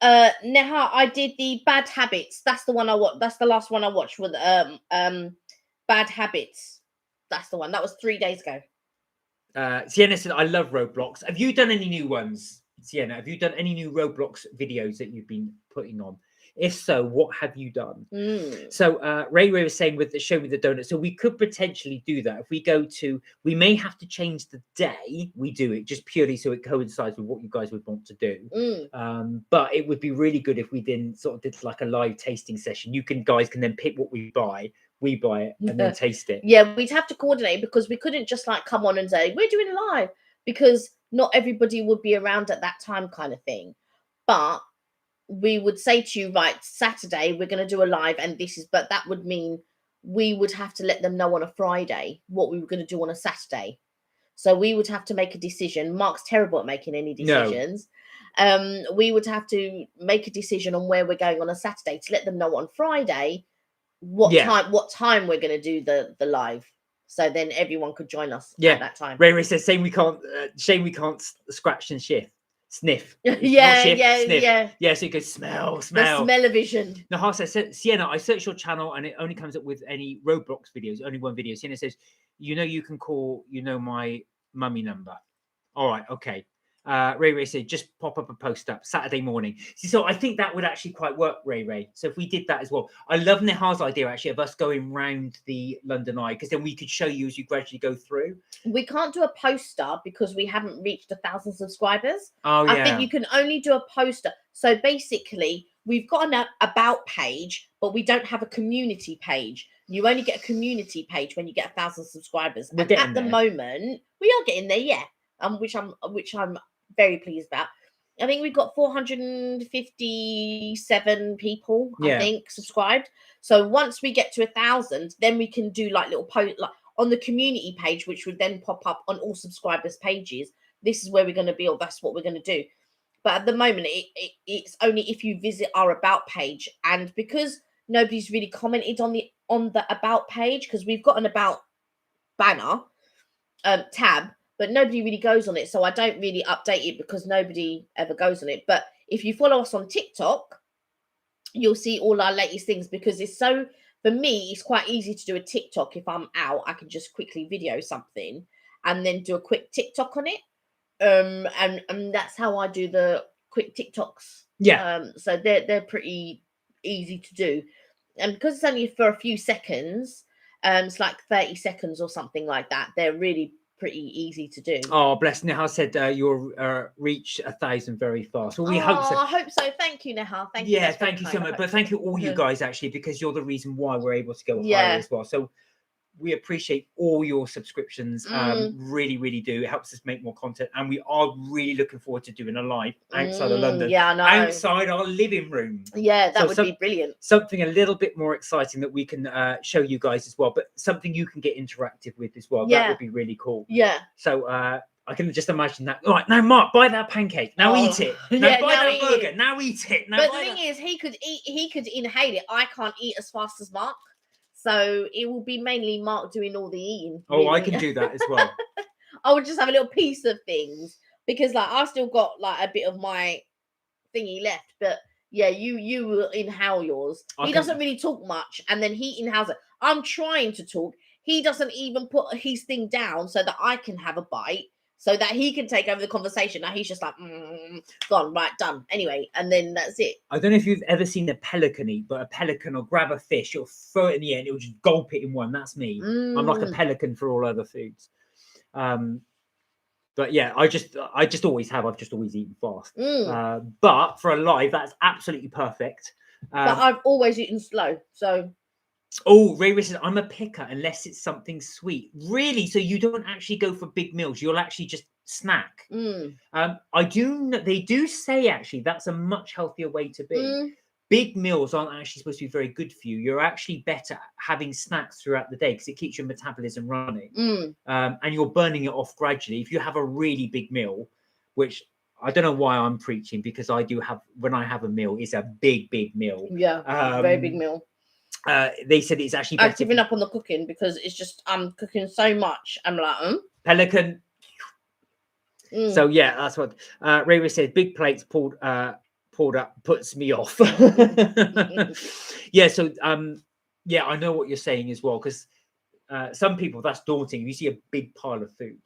S1: Neha, I did the Bad Habits. That's the one I watched. That's the last one I watched with Bad Habits. That's the one. That was 3 days ago.
S2: Sienna said, I love Roblox. Have you done any new ones, Sienna? Have you done any new Roblox videos that you've been putting on? If so, what have you done? So Ray was saying with the show me the donut. So we could potentially do that. If we go to, we may have to change the day we do it, just purely so it coincides with what you guys would want to do. But it would be really good if we then sort of did like a live tasting session. Guys can then pick what we buy it and then taste it.
S1: Yeah, we'd have to coordinate, because we couldn't just like come on and say we're doing a live, because not everybody would be around at that time, kind of thing. But we would say to you, right, Saturday we're going to do a live, and but that would mean we would have to let them know on a Friday what we were going to do on a Saturday. So we would have to make a decision. Mark's terrible at making any decisions. No. We would have to make a decision on where we're going on a Saturday to let them know on Friday what time we're going to do the live, so then everyone could join us at that time.
S2: Ray says, shame we can't scratch and shift. Sniff.
S1: Yeah,
S2: Shift,
S1: yeah,
S2: sniff.
S1: yeah.
S2: Yeah, so you go smell.
S1: The smell-o-vision.
S2: Nahar says, Sienna, I searched your channel and it only comes up with any Roblox videos, only one video. Sienna says, you can call, my mummy number. All right, okay. Ray said, just pop up a post up Saturday morning. See, so I think that would actually quite work, Ray. So if we did that as well, I love Nehar's idea actually of us going round the London Eye, because then we could show you as you gradually go through.
S1: We can't do a poster because we haven't reached 1,000 subscribers.
S2: Oh, yeah.
S1: I think you can only do a poster. So basically, we've got an about page, but we don't have a community page. You only get a community page when you get 1,000 subscribers.
S2: We're
S1: and
S2: getting
S1: at the
S2: there.
S1: moment, we are getting there, yeah. Which I'm very pleased about. I think we've got 457 people,
S2: Yeah.
S1: I think, subscribed. So once we get to 1,000, then we can do like little post like on the community page, which would then pop up on all subscribers' pages. This is where we're going to be, or that's what we're going to do. But at the moment, it's only if you visit our about page, and because nobody's really commented on the about page, because we've got an about banner tab, but nobody really goes on it, so I don't really update it because nobody ever goes on it. But if you follow us on TikTok, you'll see all our latest things, because it's so, for me, it's quite easy to do a TikTok. If I'm out, I can just quickly video something and then do a quick TikTok on it. And that's how I do the quick TikToks.
S2: Yeah.
S1: So they're pretty easy to do. And because it's only for a few seconds, it's like 30 seconds or something like that. They're really pretty easy to do.
S2: Oh, bless. Neha said you'll reach 1,000 very fast. Well, we hope so.
S1: I hope so. Thank you, Neha. Thank you.
S2: Yeah, thank you so much. But thank you all you guys, actually, because you're the reason why we're able to go higher as well. So we appreciate all your subscriptions. Really, really do. It helps us make more content. And we are really looking forward to doing a live outside of London.
S1: Yeah, I know.
S2: Outside our living room.
S1: Yeah, that would be brilliant.
S2: Something a little bit more exciting that we can show you guys as well, but something you can get interactive with as well. That would be really cool.
S1: Yeah.
S2: So I can just imagine that. All right, now Mark, buy that pancake. Now eat it. Now buy that burger. Now eat it. Now
S1: but the thing is, he could inhale it. I can't eat as fast as Mark. So it will be mainly Mark doing all the eating.
S2: Oh, really. I can do that as well.
S1: I would just have a little piece of things, because like I still got like a bit of my thingy left. But yeah, you will inhale yours. He doesn't really talk much, and then he inhales it. I'm trying to talk. He doesn't even put his thing down so that I can have a bite, so that he can take over the conversation. Now he's just like, gone, right, done. Anyway, and then that's it.
S2: I don't know if you've ever seen a pelican eat, but a pelican will grab a fish, it'll throw it in the air, and it'll just gulp it in one. That's me. I'm like a pelican for all other foods. But yeah, I've just always eaten fast. But for a live, that's absolutely perfect.
S1: But I've always eaten slow, so.
S2: Oh, Ray says, I'm a picker unless it's something sweet. Really? So you don't actually go for big meals? You'll actually just snack? They do say actually that's a much healthier way to be. Big meals aren't actually supposed to be very good for you. You're actually better having snacks throughout the day because it keeps your metabolism running. And you're burning it off gradually. If you have a really big meal, which I don't know why I'm preaching, because I do have, when I have a meal, it's a big meal.
S1: Yeah, very big meal.
S2: They said it's actually
S1: I've given up on the cooking because it's just I'm cooking so much. I'm like,
S2: Pelican. So yeah, that's what Ray said. Big plates pulled up puts me off. Yeah. So yeah, I know what you're saying as well, because some people that's daunting. You see a big pile of food.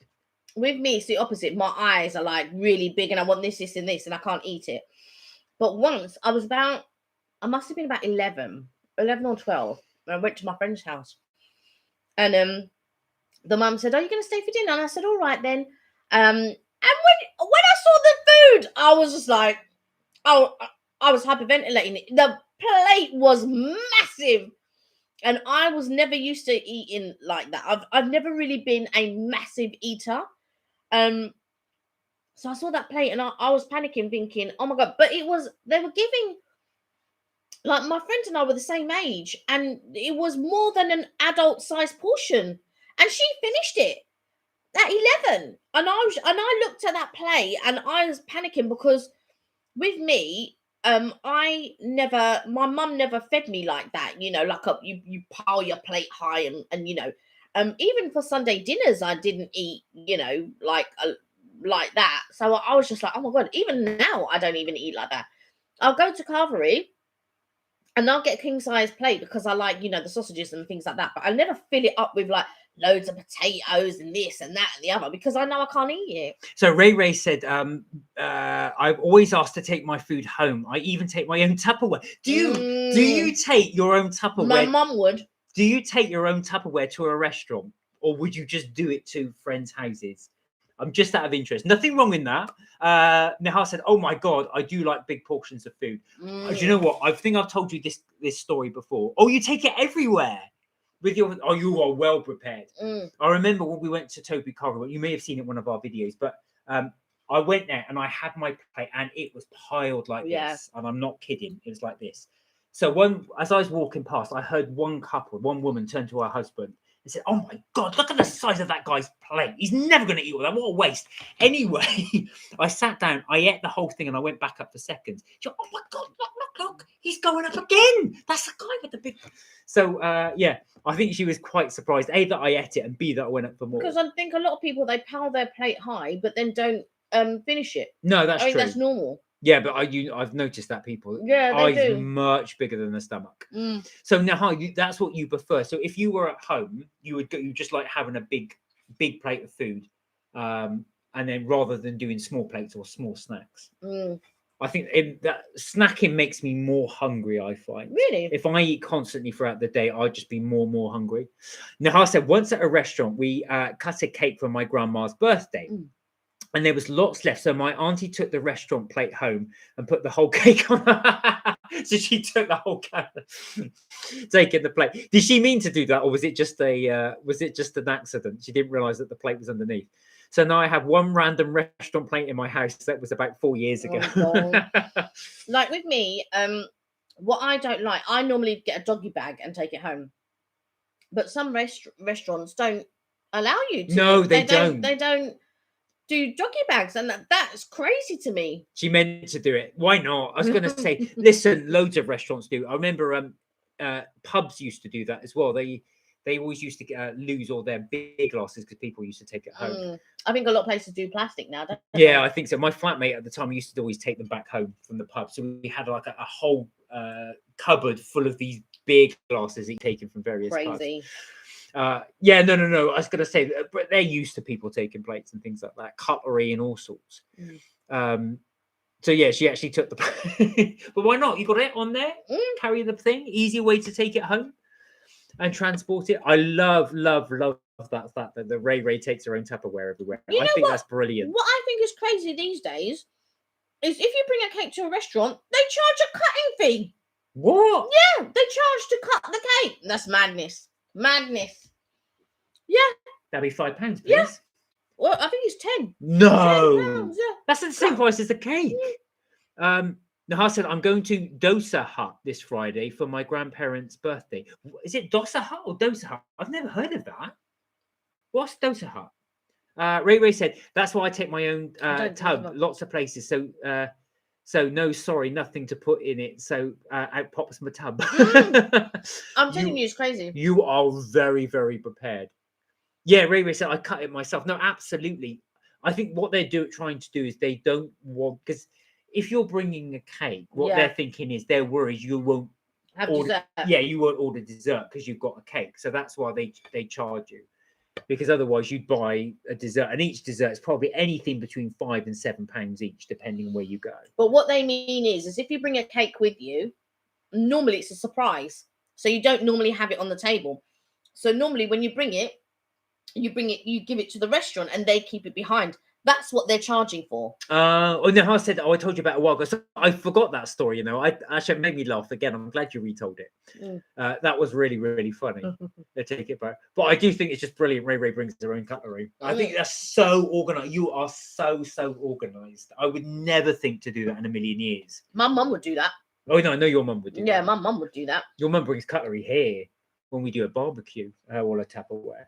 S1: With me, it's the opposite. My eyes are like really big, and I want this, and this, and I can't eat it. But once I must have been about 11 or 12. I went to my friend's house, and the mum said, "Are you going to stay for dinner?" And I said, "All right then." And when I saw the food, I was just like, oh, I was hyperventilating. The plate was massive, and I was never used to eating like that. I've never really been a massive eater. So I saw that plate, and I was panicking, thinking, "Oh my god!" But they were giving. Like, my friend and I were the same age, and it was more than an adult-sized portion, and she finished it at 11. And I looked at that plate, and I was panicking because with me, my mum never fed me like that. You know, like you pile your plate high, and you know, even for Sunday dinners, I didn't eat. You know, like like that. So I was just like, oh my God, even now I don't even eat like that. I'll go to Carvery and I'll get a king size plate because I like, the sausages and things like that. But I'll never fill it up with like loads of potatoes and this and that and the other because I know I can't eat it.
S2: So Ray said, I've always asked to take my food home. I even take my own Tupperware. Do you take your own Tupperware?
S1: My mum would.
S2: Do you take your own Tupperware to a restaurant, or would you just do it to friends' houses? I'm just out of interest. Nothing wrong in that. Nihal said, oh my God, I do like big portions of food. Do you know what? I think I've told you this story before. Oh, you take it everywhere. You are well prepared. I remember when we went to Toby Carver, you may have seen it in one of our videos, but I went there and I had my plate and it was piled like this. And I'm not kidding. It was like this. So as I was walking past, I heard one woman turn to her husband and said, oh my God, look at the size of that guy's plate. He's never going to eat all that. What a waste. Anyway, I sat down, I ate the whole thing and I went back up for seconds. She went, oh my God, look, he's going up again. That's the guy with the big... So, I think she was quite surprised, A, that I ate it, and B, that I went up for more.
S1: Because I think a lot of people, they pile their plate high, but then don't finish it.
S2: No, that's true.
S1: That's normal.
S2: Yeah, but I've noticed that people,
S1: eyes do.
S2: Much bigger than the stomach. So now that's what you prefer. So if you were at home, you just like having a big plate of food, and then rather than doing small plates or small snacks. I think that snacking makes me more hungry, I find.
S1: Really?
S2: If I eat constantly throughout the day, I'd just be more hungry. Now, I said once at a restaurant, we cut a cake for my grandma's birthday. And there was lots left. So my auntie took the restaurant plate home and put the whole cake on her. So she took the whole taking the plate. Did she mean to do that? Or was it just an accident? She didn't realize that the plate was underneath. So now I have one random restaurant plate in my house. That was about 4 years ago.
S1: Like with me, what I don't like, I normally get a doggy bag and take it home. But some restaurants don't allow you to.
S2: No, they don't.
S1: They don't do doggy bags, and that's crazy to me.
S2: She meant to do it. Why not? I was going to say, listen, loads of restaurants do. I remember pubs used to do that as well. They always used to lose all their big glasses because people used to take it home.
S1: I think a lot of places do plastic now, don't
S2: they? Yeah, I think so. My flatmate at the time used to always take them back home from the pub. So we had like a whole cupboard full of these big glasses he'd taken from various pubs. No. I was going to say, but they're used to people taking plates and things like that, cutlery and all sorts. So yeah, she actually took the. But why not? You got it on there. Carry the thing. Easy way to take it home and transport it. I love that the Ray takes her own Tupperware everywhere. I think that's brilliant.
S1: What I think is crazy these days is if you bring a cake to a restaurant, they charge a cutting fee.
S2: What?
S1: Yeah, they charge to cut the cake. That's madness. Yeah.
S2: That'd be £5, please.
S1: Yeah. Well, I think it's 10.
S2: No.
S1: £10, yeah.
S2: That's the same price as the cake. Nahar said, I'm going to Dosa Hut this Friday for my grandparents' birthday. Is it Dosa Hut or Dosa Hut? I've never heard of that. What's Dosa Hut? Ray said, that's why I take my own tub. Lots of places. So no, sorry, nothing to put in it. So out pops my tub.
S1: I'm telling you, it's crazy.
S2: You are very, very prepared. Yeah, Ray said, I cut it myself. No, absolutely. I think what they're trying to do is they don't want, because if you're bringing a cake, what they're thinking is they're worried you won't
S1: have dessert.
S2: Yeah, you won't order dessert because you've got a cake. So that's why they charge you. Because otherwise you'd buy a dessert, and each dessert is probably anything between £5 and £7 each, depending on where you go.
S1: But what they mean is if you bring a cake with you, normally it's a surprise. So you don't normally have it on the table. So normally when you bring it, you give it to the restaurant and they keep it behind. That's what they're charging for.
S2: No, I said, I told you about a while ago. So I forgot that story, I actually made me laugh again. I'm glad you retold it. That was really, really funny. They take it back. But I do think it's just brilliant. Ray brings their own cutlery. I think that's so organized. You are so organized. I would never think to do that in a million years.
S1: My mum would do that.
S2: Oh, no, I know your mum would do that.
S1: Yeah, my mum would do that.
S2: Your mum brings cutlery here when we do a barbecue or a Tupperware.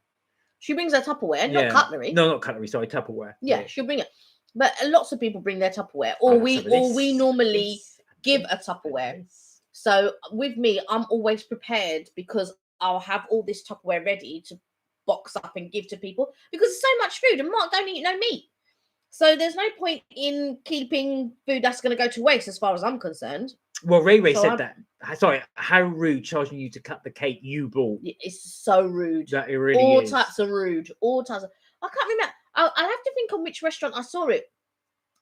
S1: She brings her Tupperware, not cutlery.
S2: No, not cutlery. Sorry, Tupperware.
S1: Yeah, she'll bring it. But lots of people bring their Tupperware, or we normally give a Tupperware. So with me, I'm always prepared because I'll have all this Tupperware ready to box up and give to people because there's so much food, and Mark don't eat no meat. So there's no point in keeping food that's going to go to waste, as far as I'm concerned.
S2: Well, Ray
S1: So
S2: said that. Sorry, how rude charging you to cut the cake you bought.
S1: It's so rude.
S2: That it really
S1: All
S2: is.
S1: types of rude. All types of. I can't remember. I'll have to think on which restaurant I saw it,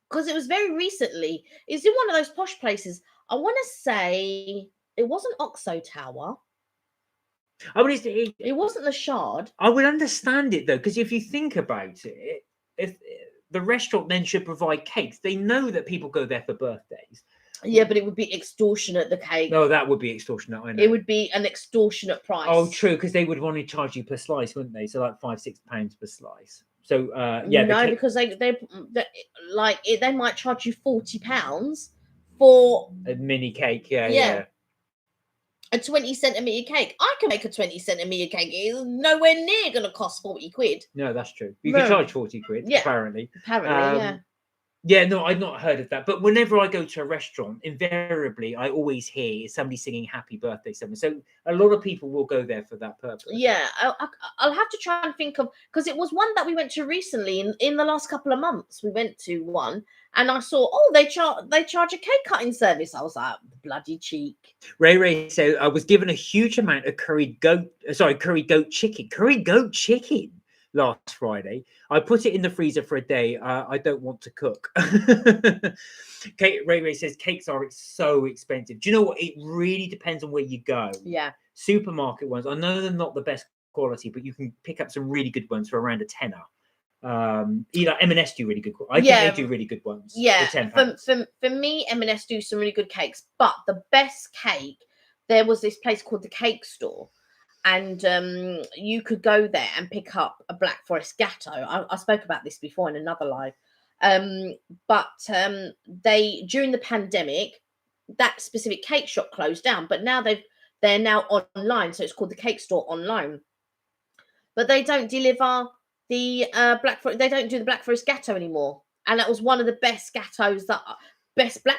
S1: because it was very recently. It's in one of those posh places. I want to say it wasn't Oxo Tower. It wasn't the Shard.
S2: I would understand it though, because if you think about it, if the restaurant then should provide cakes, they know that people go there for birthdays.
S1: Yeah, but it would be extortionate, the cake.
S2: No, that would be extortionate. I know.
S1: It would be an extortionate price.
S2: Oh, true, because they would want to charge you per slice, wouldn't they? So like £5-6 per slice. So yeah,
S1: no, because they like it, they might charge you £40 for
S2: a mini cake. Yeah.
S1: A 20-centimetre cake. I can make a 20-centimetre cake. It's nowhere near going to cost 40 quid.
S2: No, that's true. You can charge 40 quid, apparently.
S1: Apparently,
S2: Yeah, no, I'd not heard of that. But whenever I go to a restaurant, invariably, I always hear somebody singing happy birthday somewhere. So a lot of people will go there for that purpose.
S1: Yeah, I'll have to try and think of, because it was one that we went to recently in the last couple of months. We went to one and I saw, they charge a cake cutting service. I was like, bloody cheek.
S2: Ray said, I was given a huge amount of curried goat chicken last Friday. I put it in the freezer for a day. I don't want to cook. Ray says cakes are so expensive. Do you know what? It really depends on where you go.
S1: Yeah.
S2: Supermarket ones, I know they're not the best quality, but you can pick up some really good ones for around a tenner. M&S do really good. I think they do really good ones.
S1: Yeah. For me, M&S do some really good cakes. But the best cake, there was this place called the Cake Store. And you could go there and pick up a Black Forest Gatto. I spoke about this before in another live. But they, during the pandemic, that specific cake shop closed down. But now they're now online, so it's called the Cake Store online. But they don't deliver the Black Forest. They don't do the Black Forest Gatto anymore. And that was one of the best Black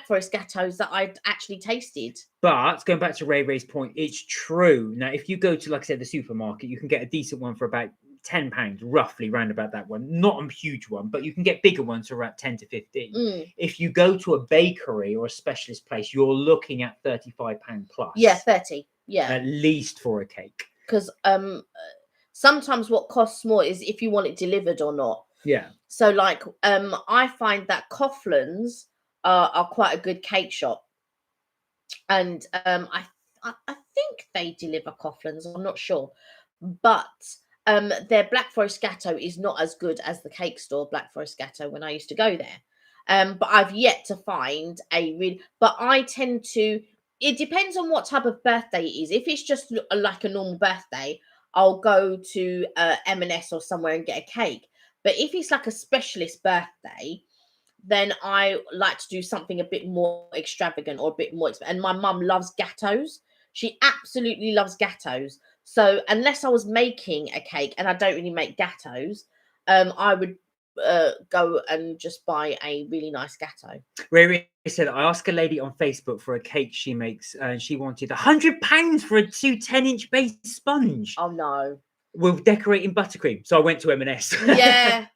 S1: Forest gattos that I'd actually tasted.
S2: But going back to Ray's point, it's true. Now, if you go to, like I said, the supermarket, you can get a decent one for about £10, roughly, round about that one. Not a huge one, but you can get bigger ones for around 10 to 15. If you go to a bakery or a specialist place, you're looking at £35 plus.
S1: Yeah, 30. Yeah,
S2: at least for a cake.
S1: Because sometimes what costs more is if you want it delivered or not.
S2: Yeah.
S1: So like I find that Coughlan's are quite a good cake shop, and I think they deliver Coughlan's. I'm not sure, but their Black Forest Gatto is not as good as the Cake Store Black Forest Gatto when I used to go there. But I've yet to find a real. But I tend to. It depends on what type of birthday it is. If it's just like a normal birthday, I'll go to M&S or somewhere and get a cake. But if it's like a specialist birthday, then I like to do something a bit more extravagant or a bit more expensive. And my mum loves gattos. She absolutely loves gattos. So unless I was making a cake, and I don't really make gattos, I would go and just buy a really nice gatto.
S2: Ray said, I asked a lady on Facebook for a cake she makes, and she wanted £100 for a 2 10-inch base sponge.
S1: Oh no.
S2: With decorating buttercream. So I went to M&S.
S1: Yeah.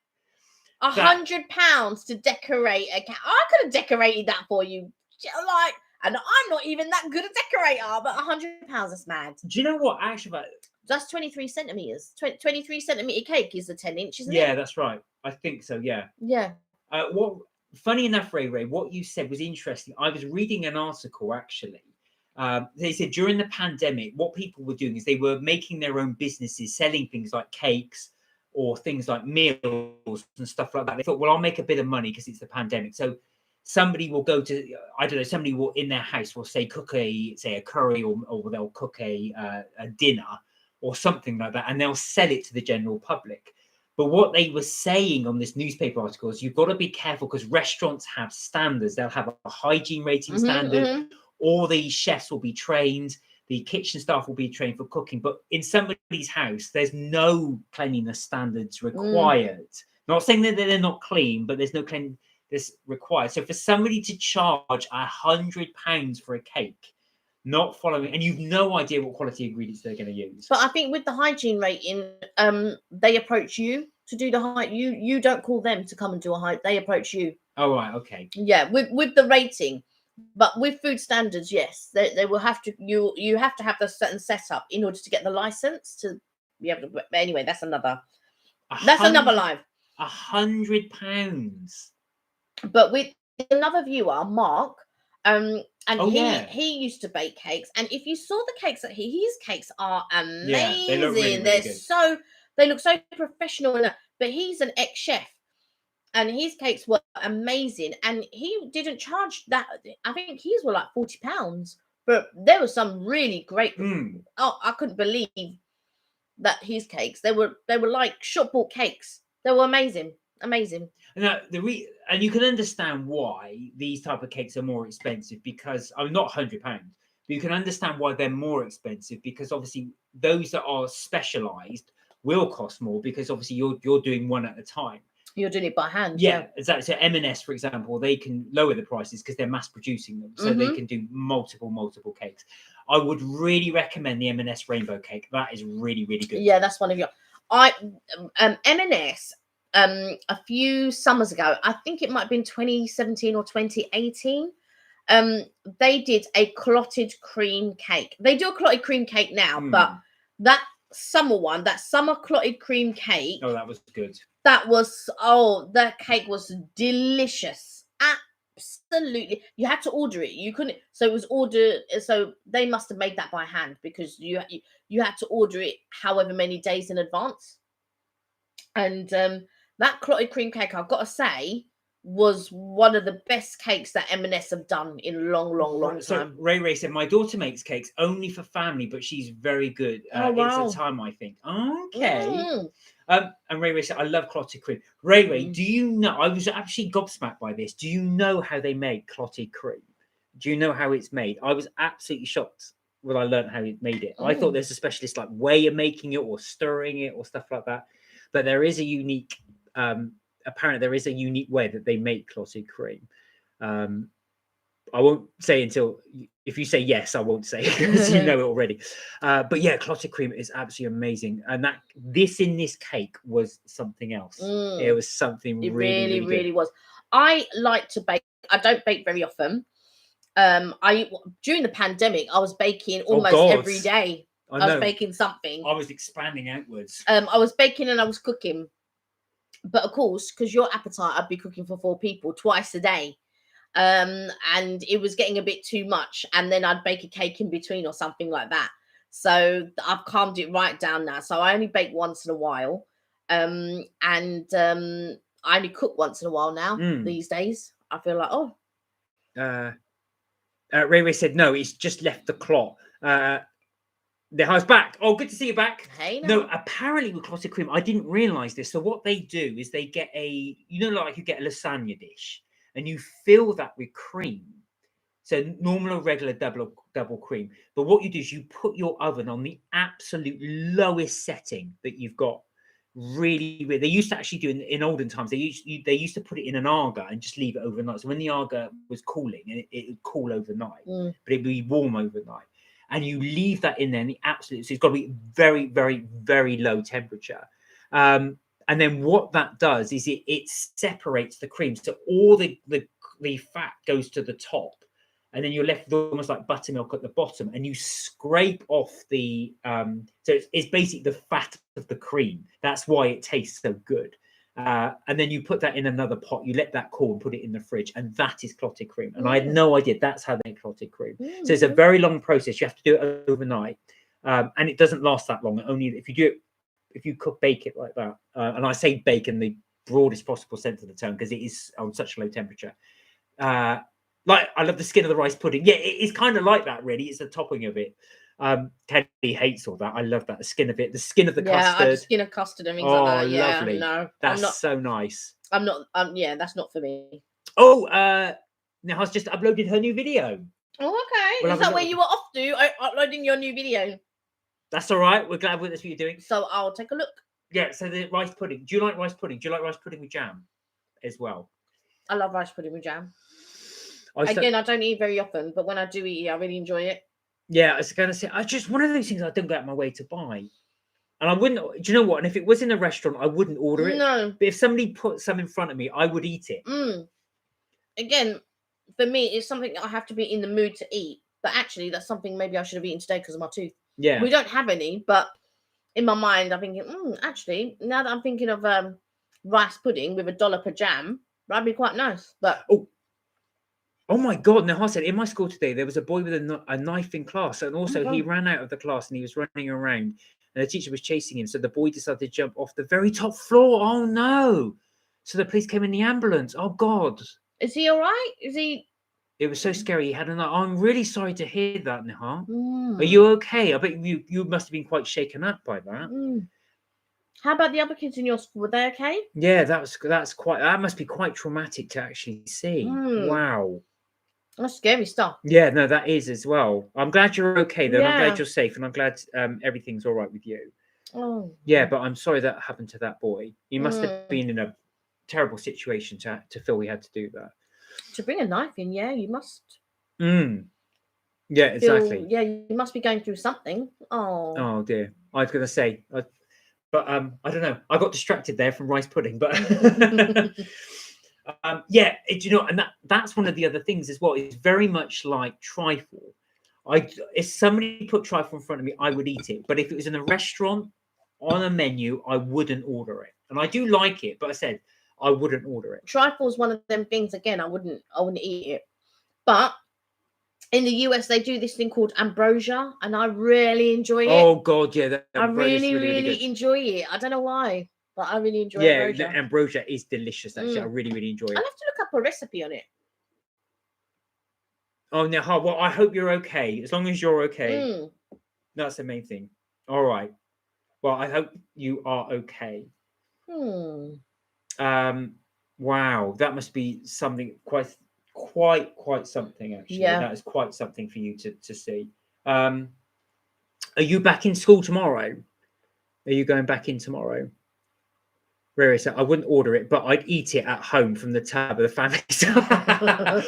S1: £100 to decorate a cake. I could have decorated that for you. Like, and I'm not even that good a decorator, but £100 is mad.
S2: Do you know what? Actually,
S1: that's 23 centimeters. 23 centimeter cake is a 10-inch, isn't it?
S2: Yeah, that's right. I think so. Yeah.
S1: Yeah.
S2: Funny enough, Ray, what you said was interesting. I was reading an article actually. They said during the pandemic, what people were doing is they were making their own businesses, selling things like cakes or things like meals and stuff like that. They thought, well, I'll make a bit of money because it's the pandemic. So somebody will go to, I don't know, somebody will in their house will cook a curry or they'll cook a dinner or something like that, and they'll sell it to the general public. But what they were saying on this newspaper article is you've got to be careful because restaurants have standards. They'll have a hygiene rating standard. All the chefs will be trained. The kitchen staff will be trained for cooking. But in somebody's house, there's no cleanliness standards required. Not saying that they're not clean, but there's no cleanliness required. So for somebody to charge £100 for a cake, not following, and you've no idea what quality ingredients they're going to use.
S1: But I think with the hygiene rating, they approach you to do the height. You don't call them to come and do a height. They approach you.
S2: Oh, right. Okay.
S1: Yeah, with the rating. But with food standards, yes, they will have to. You have to have a certain setup in order to get the license to be able to. But anyway, that's another live.
S2: £100.
S1: But with another viewer, Mark, and
S2: Oh,
S1: he
S2: yeah.
S1: he used to bake cakes, and if you saw the cakes that his cakes are amazing.
S2: Yeah, they look really, really
S1: They're
S2: good.
S1: they look so professional, but he's an ex-chef. And his cakes were amazing, and he didn't charge that. I think his were like £40, but there were some really great. Oh, I couldn't believe that his cakes. They were like shop bought cakes. They were amazing.
S2: Now, and you can understand why these type of cakes are more expensive, because I'm not £100, but you can understand why they're more expensive, because obviously those that are specialized will cost more, because obviously you're doing one at a time.
S1: You're doing it by hand.
S2: Yeah, exactly. So M&S, for example, they can lower the prices because they're mass producing them, so they can do multiple cakes. I would really recommend the M&S rainbow cake. That is really, really good.
S1: Yeah, that's one of your. M&S. A few summers ago, I think it might have been 2017 or 2018. They did a clotted cream cake. They do a clotted cream cake now, but that summer clotted cream cake.
S2: Oh, that was good.
S1: That cake was delicious. Absolutely. You had to order it. You couldn't. So it was ordered. So they must have made that by hand, because you had to order it however many days in advance. And that clotted cream cake, I've got to say, was one of the best cakes that M&S have done in a long time.
S2: So Ray said, my daughter makes cakes only for family, but she's very good. It's a time, I think. Okay. And Ray said, I love clotted cream. Ray, do you know? I was actually gobsmacked by this. Do you know how they make clotted cream? Do you know how it's made? I was absolutely shocked when I learned how it made it. I thought there's a specialist like way of making it or stirring it or stuff like that. But there is a unique, apparently there is a unique way that they make clotted cream. I won't say until, if you say yes, I won't say because you know it already. But yeah, clotted cream is absolutely amazing. And this cake was something else. It was something really,
S1: really was. I like to bake. I don't bake very often. During the pandemic, I was baking almost every day. I was baking something.
S2: I was expanding outwards.
S1: I was baking and I was cooking. But of course, because your appetite, I'd be cooking for 4 people twice a day. And it was getting a bit too much, and then I'd bake a cake in between or something like that. So I've calmed it right down now. So I only bake once in a while. And I only cook once in a while now these days. I feel like,
S2: Ray said, no, it's just left the clot. The house back. Oh, good to see you back.
S1: Hey,
S2: no, apparently with clotted cream, I didn't realize this. So what they do is they get like you get a lasagna dish and you fill that with cream. So normal or regular double cream. But what you do is you put your oven on the absolute lowest setting that you've got. Really, they used to actually do in olden times. They used to put it in an Aga and just leave it overnight. So when the Aga was cooling, it would cool overnight, but it'd be warm overnight. And you leave that in there in the absolute, so it's got to be very, very, very low temperature. And then what that does is it separates the cream. So all the fat goes to the top, and then you're left with almost like buttermilk at the bottom, and you scrape off the, so it's basically the fat of the cream. That's why it tastes so good. And then you put that in another pot, you let that cool and put it in the fridge, and that is clotted cream. And I had no idea that's how they make clotted cream. So it's a very long process. You have to do it overnight, and it doesn't last that long. Only if you bake it like that. And I say bake in the broadest possible sense of the term, because it is on such a low temperature. Like, I love the skin of the rice pudding. Yeah, it's kind of like that, really. It's the topping of it. Kelly hates all that. I love that. The skin of it, the skin of the custard.
S1: The skin of custard and things like that. Yeah,
S2: lovely.
S1: No,
S2: that's so nice.
S1: I'm not. Yeah, that's not for me.
S2: Oh, Neha's just uploaded her new video.
S1: Oh, okay. Is that where you were off to, uploading your new video?
S2: That's all right. We're glad that's what you're doing.
S1: So I'll take a look.
S2: Yeah. So the rice pudding. Do you like rice pudding? Do you like rice pudding with jam as well?
S1: I love rice pudding with jam. Again, I don't eat very often, but when I do eat it, I really enjoy it.
S2: Yeah, I was going to say, I just one of those things I don't go out my way to buy. And I wouldn't, do you know what? And if it was in a restaurant, I wouldn't order it.
S1: No.
S2: But if somebody put some in front of me, I would eat it.
S1: Again, for me, it's something that I have to be in the mood to eat. But actually, that's something maybe I should have eaten today because of my tooth.
S2: Yeah.
S1: We don't have any, but in my mind, I'm thinking, actually, now that I'm thinking of rice pudding with a dollop of jam, that'd be quite nice. But
S2: oh my God, Nahar said, in my school today, there was a boy with a knife in class. And also he ran out of the class and he was running around and the teacher was chasing him. So the boy decided to jump off the very top floor. Oh no. So the police came in the ambulance. Oh God.
S1: Is he all right? Is he?
S2: It was so scary. He had a knife. I'm really sorry to hear that, Nahar.
S1: Mm.
S2: Are you okay? I bet you must have been quite shaken up by that.
S1: How about the other kids in your school? Were they okay?
S2: Yeah, that must be quite traumatic to actually see. Wow.
S1: That's scary stuff.
S2: Yeah, no, that is as well. I'm glad you're okay then. I'm
S1: Yeah.
S2: glad you're safe and I'm glad everything's all right with you.
S1: Oh.
S2: Yeah, but I'm sorry that happened to that boy. He must have been in a terrible situation to feel he had to do that.
S1: To bring a knife in, yeah, you must.
S2: Yeah, exactly.
S1: Yeah, you must be going through something. Oh
S2: dear. I was going to say, but I don't know. I got distracted there from rice pudding, but yeah, you know, and that's one of the other things as well. It's very much like trifle. If somebody put trifle in front of me, I would eat it. But if it was in a restaurant on a menu, I wouldn't order it. And I do like it, but I said I wouldn't order it.
S1: Trifle is one of them things. Again, I wouldn't eat it. But in the US, they do this thing called ambrosia, and I really enjoy it.
S2: Oh God, yeah,
S1: I really enjoy it. I don't know why, but I really enjoy ambrosia.
S2: Yeah, ambrosia is delicious. Actually, I really enjoy it.
S1: I'll have to look up a recipe on it.
S2: Oh no, well, I hope you're okay. As long as you're okay, that's the main thing. All right. Well, I hope you are okay. Wow, that must be something quite something actually.
S1: Yeah,
S2: that is quite something for you to see. Are you back in school tomorrow? Are you going back in tomorrow? Where is it? I wouldn't order it, but I'd eat it at home from the tab of the family.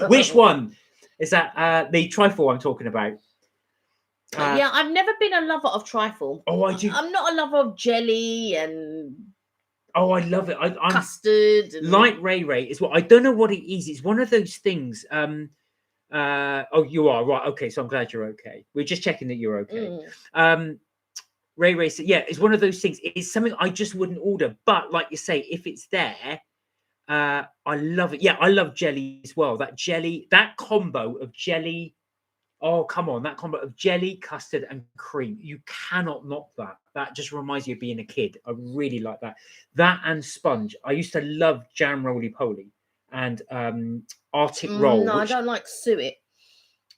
S2: Which one is that? The trifle I'm talking about.
S1: Yeah, I've never been a lover of trifle.
S2: Oh, I do.
S1: I'm not a lover of jelly and.
S2: Oh, I love it. I'm
S1: custard.
S2: Like Ray is what I don't know what it is. It's one of those things. Oh, you are right. Okay, so I'm glad you're okay. We're just checking that you're okay. Ray said, yeah, it's one of those things. It's something I just wouldn't order. But like you say, if it's there, I love it. Yeah, I love jelly as well. That combo of jelly. Oh, come on. That combo of jelly, custard, and cream. You cannot knock that. That just reminds you of being a kid. I really like that. That and sponge. I used to love jam roly-poly and Arctic roll.
S1: No, I don't like suet.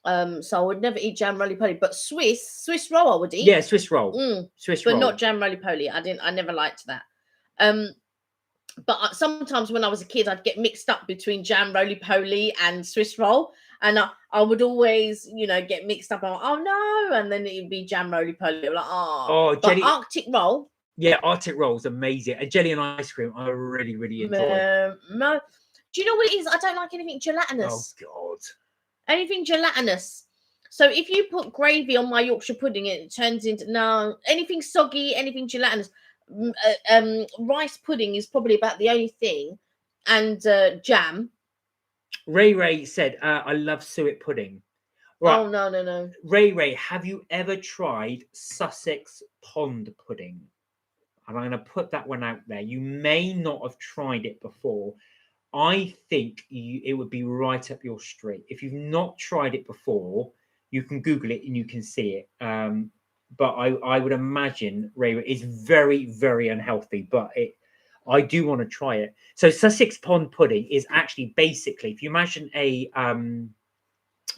S1: So I would never eat jam roly-poly. But Swiss roll I would eat.
S2: Yeah, Swiss roll. Swiss roll.
S1: But not jam roly-poly. I never liked that. But sometimes when I was a kid, I'd get mixed up between jam roly-poly and Swiss roll. And I would always, get mixed up. I'm like, oh no, and then it'd be jam roly-poly. Like, jelly. Arctic roll.
S2: Yeah, Arctic roll is amazing. And jelly and ice cream, I really, really enjoy.
S1: Do you know what it is? I don't like anything gelatinous.
S2: Oh God.
S1: Anything gelatinous. So if you put gravy on my Yorkshire pudding, it turns into anything soggy, anything gelatinous. Rice pudding is probably about the only thing, and jam.
S2: Ray said, I love suet pudding.
S1: Right. Oh, no.
S2: Ray, have you ever tried Sussex pond pudding? And I'm going to put that one out there. You may not have tried it before. I think it would be right up your street. If you've not tried it before, you can Google it and you can see it. But I would imagine, Ray, it's very, very unhealthy, but I do want to try it. So Sussex pond pudding is actually basically, if you imagine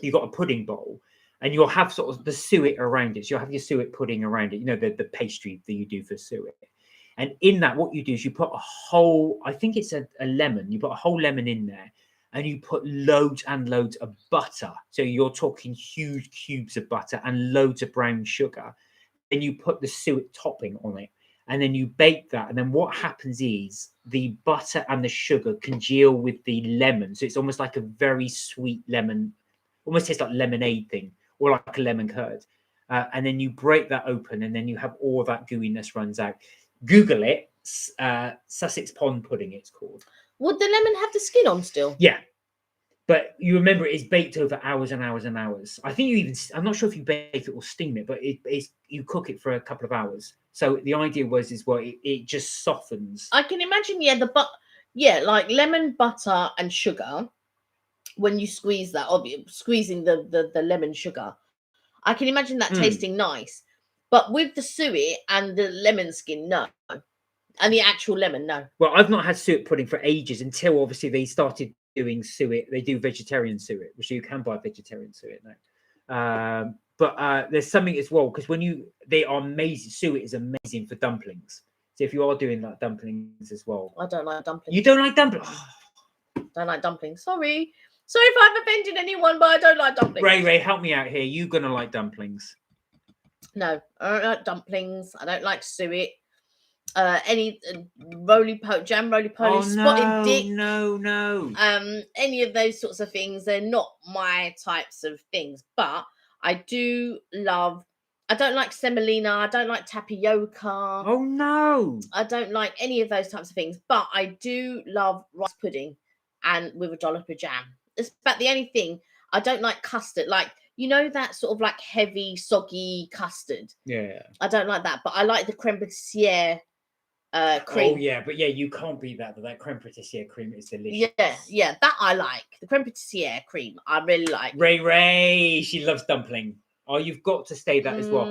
S2: you've got a pudding bowl and you'll have sort of the suet around it. So you'll have your suet pudding around it, the pastry that you do for suet. And in that, what you do is you put a whole, I think it's a lemon, you put a whole lemon in there and you put loads and loads of butter. So you're talking huge cubes of butter and loads of brown sugar. And you put the suet topping on it. And then you bake that. And then what happens is the butter and the sugar congeal with the lemon. So it's almost like a very sweet lemon, almost tastes like lemonade thing or like a lemon curd. and then you break that open, and then you have all that gooiness runs out. Google it. Sussex pond pudding, it's called.
S1: Would the lemon have the skin on still?
S2: Yeah. But you remember it's baked over hours and hours and hours. I think you even, I'm not sure if you bake it or steam it, but it's you cook it for a couple of hours. So the idea was it just softens.
S1: I can imagine, like lemon, butter, and sugar. When you squeeze that, squeezing the lemon sugar, I can imagine that tasting nice. But with the suet and the lemon skin, no. And the actual lemon, no.
S2: Well, I've not had suet pudding for ages until obviously they started doing suet. They do vegetarian suet, which you can buy vegetarian suet now. But there's something as well, because they are amazing. Suet is amazing for dumplings. So if you are doing like dumplings as well.
S1: I don't like dumplings.
S2: You don't like dumplings? Oh.
S1: Don't like dumplings. Sorry if I've offended anyone, but I don't like dumplings.
S2: Ray, help me out here. You're gonna like dumplings.
S1: No, I don't like dumplings. I don't like suet. Any jam roly-poly, spotted dick.
S2: No.
S1: Any of those sorts of things, they're not my types of things. But I don't like semolina, I don't like tapioca.
S2: Oh no.
S1: I don't like any of those types of things. But I do love rice pudding and with a dollop of jam. It's about the only thing. I don't like custard, like that sort of like heavy, soggy custard.
S2: Yeah.
S1: I don't like that, but I like the creme patissiere cream.
S2: Oh yeah, but you can't beat that. That creme patissiere cream is delicious.
S1: Yeah, that I like. The creme patissiere cream, I really like.
S2: Ray, she loves dumpling. Oh, you've got to stay that as well.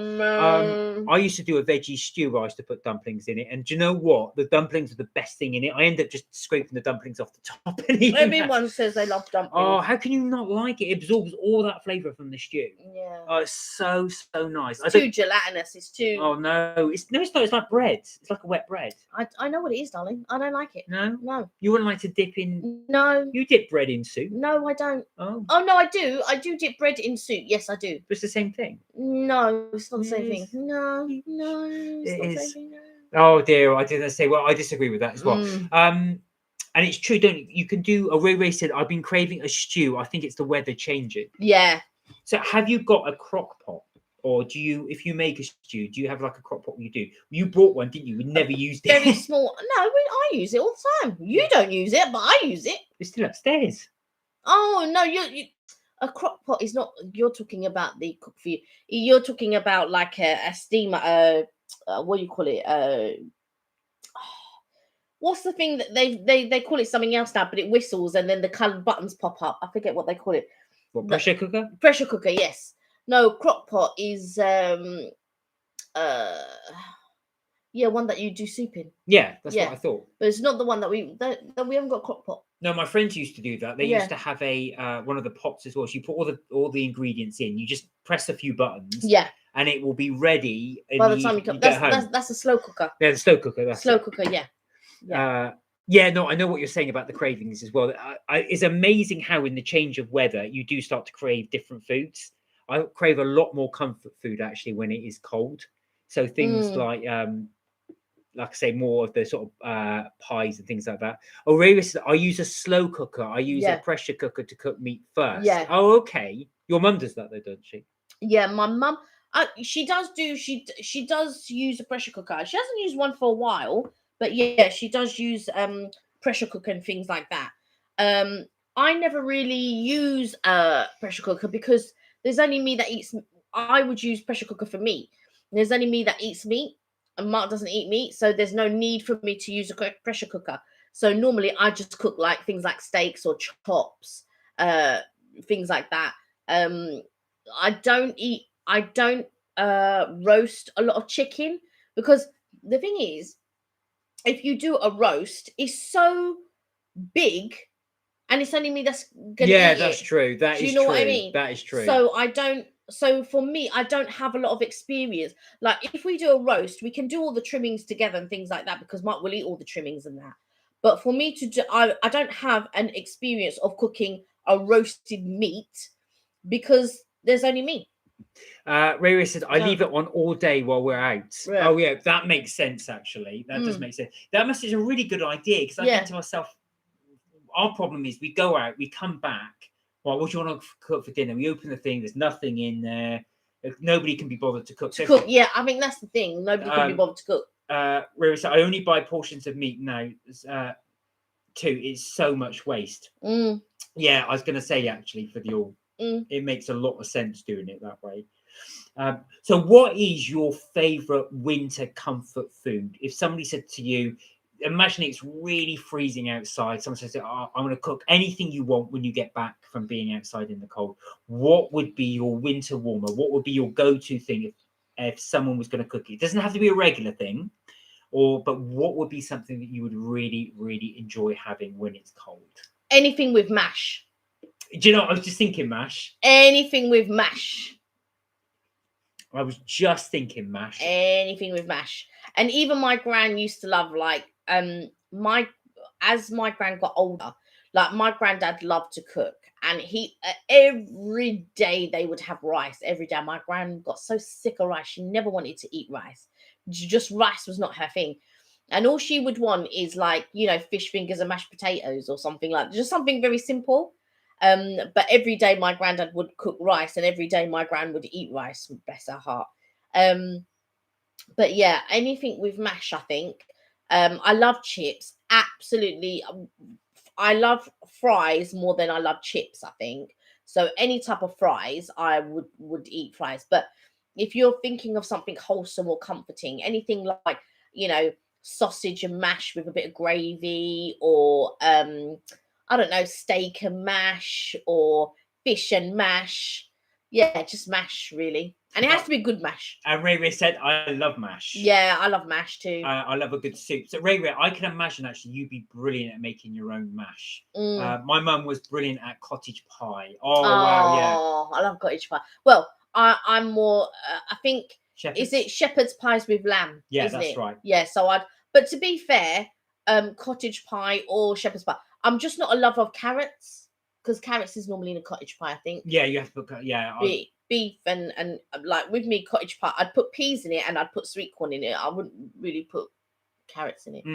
S2: I used to do a veggie stew. I used to put dumplings in it, and do you know what? The dumplings are the best thing in it. I end up just scraping the dumplings off the top.
S1: Everyone says they love dumplings.
S2: Oh, how can you not like it? It absorbs all that flavour from the stew.
S1: Yeah.
S2: Oh, it's so nice.
S1: It's too gelatinous. It's too.
S2: Oh no, it's not. It's like bread. It's like a wet bread.
S1: I know what it is, darling. I don't like it.
S2: No. You wouldn't like to dip in?
S1: No.
S2: You dip bread in soup?
S1: No, I don't.
S2: Oh
S1: no, I do. I do dip bread in soup. Yes, I do.
S2: But it's the same thing.
S1: No, it's not the same thing. No, it's not the same thing.
S2: Oh dear, I didn't say. Well, I disagree with that as well. And it's true, you can do a Ray said, I've been craving a stew. I think it's the weather changing.
S1: Yeah.
S2: So have you got a crock pot? Or do you, if you make a stew, do you have like a crock pot? You do. You brought one, didn't you? We never used it.
S1: Very small. No, I use it all the time. You don't use it, but I use it.
S2: It's still upstairs.
S1: Oh no, you a crock pot is not. You're talking about the cook for you. You're talking about like a steamer. What do you call it? What's the thing that they call it something else now? But it whistles and then the coloured buttons pop up. I forget what they call it.
S2: What, pressure cooker?
S1: Pressure cooker, yes. No, crock pot is one that you do soup in.
S2: Yeah, that's what I thought.
S1: But it's not the one that we haven't got crock pot.
S2: No, my friends used to do that. They used to have one of the pots as well. So you put all the ingredients in. You just press a few buttons.
S1: Yeah.
S2: And it will be ready
S1: by the time you come. That's a slow cooker.
S2: Yeah, the slow cooker. That's
S1: slow cooker. Yeah.
S2: No, I know what you're saying about the cravings as well. It's amazing how in the change of weather you do start to crave different foods. I crave a lot more comfort food actually when it is cold. So things like I say, more of the sort of pies and things like that. Oh, I use a slow cooker. I use a pressure cooker to cook meat first.
S1: Yeah.
S2: Oh, okay. Your mum does that though, doesn't she?
S1: Yeah, my mum. She does use a pressure cooker. She hasn't used one for a while, but yeah, she does use pressure cooker and things like that. I never really use a pressure cooker because there's only me that eats. I would use pressure cooker for meat. There's only me that eats meat, and Mark doesn't eat meat, so there's no need for me to use a pressure cooker. So normally I just cook like things like steaks or chops, things like that. I don't roast a lot of chicken because the thing is, if you do a roast, it's so big and it's only me that's gonna eat
S2: that's
S1: it.
S2: true. That
S1: Do
S2: is
S1: you know
S2: true.
S1: what I mean?
S2: That is true.
S1: So for me, I don't have a lot of experience. Like if we do a roast, we can do all the trimmings together and things like that because Mark will eat all the trimmings and that. But for me to do, I don't have an experience of cooking a roasted meat because there's only me.
S2: Ray said, I leave it on all day while we're out. Yeah. Oh, yeah, that makes sense, actually. That does make sense. That must be a really good idea because I think to myself, our problem is we go out, we come back. Well, what do you want to cook for dinner? We open the thing, there's nothing in there. Nobody can be bothered to cook.
S1: To cook, yeah, I think that's the thing. Nobody can be bothered to cook.
S2: Riri said, I only buy portions of meat now. Too, it's so much waste. Yeah, I was going to say actually for the all, it makes a lot of sense doing it that way. So what is your favorite winter comfort food? If somebody said to you, imagine it's really freezing outside, someone says, oh, I'm going to cook anything you want when you get back from being outside in the cold, what would be your winter warmer? What would be your go-to thing if someone was going to cook it? It doesn't have to be a regular thing, but what would be something that you would really, really enjoy having when it's cold?
S1: Anything with mash.
S2: Do you know, I was just thinking mash.
S1: Anything with mash.
S2: I was just thinking mash.
S1: Anything with mash. And even my gran used to love, like, as my gran got older, like, my granddad loved to cook. And he, every day they would have rice. Every day. My gran got so sick of rice. She never wanted to eat rice. Just rice was not her thing. And all she would want is, like, you know, fish fingers and mashed potatoes or something like that. Just something very simple. But every day my granddad would cook rice, and every day my gran would eat rice, bless her heart. But yeah, anything with mash, I think. I love chips. Absolutely. I love fries more than I love chips, I think. So any type of fries, I would eat fries. But if you're thinking of something wholesome or comforting, anything like, you know, sausage and mash with a bit of gravy, or I don't know, steak and mash, or fish and mash. Yeah, just mash, really. And it has to be good mash.
S2: And Ray said, I love mash.
S1: Yeah, I love mash too.
S2: I love a good soup. So Ray, I can imagine actually you'd be brilliant at making your own mash. My mum was brilliant at cottage pie. Oh, wow, yeah.
S1: I love cottage pie. Well, I'm more, I think,
S2: Shepherd's?
S1: Is it shepherd's pies with lamb?
S2: Yeah,
S1: isn't
S2: that's
S1: it?
S2: right.
S1: Yeah, so but to be fair, cottage pie or shepherd's pie, I'm just not a lover of carrots, because carrots is normally in a cottage pie, I think.
S2: Yeah, you have to put, yeah.
S1: Beef and like with me, cottage pie, I'd put peas in it and I'd put sweet corn in it. I wouldn't really put carrots in it.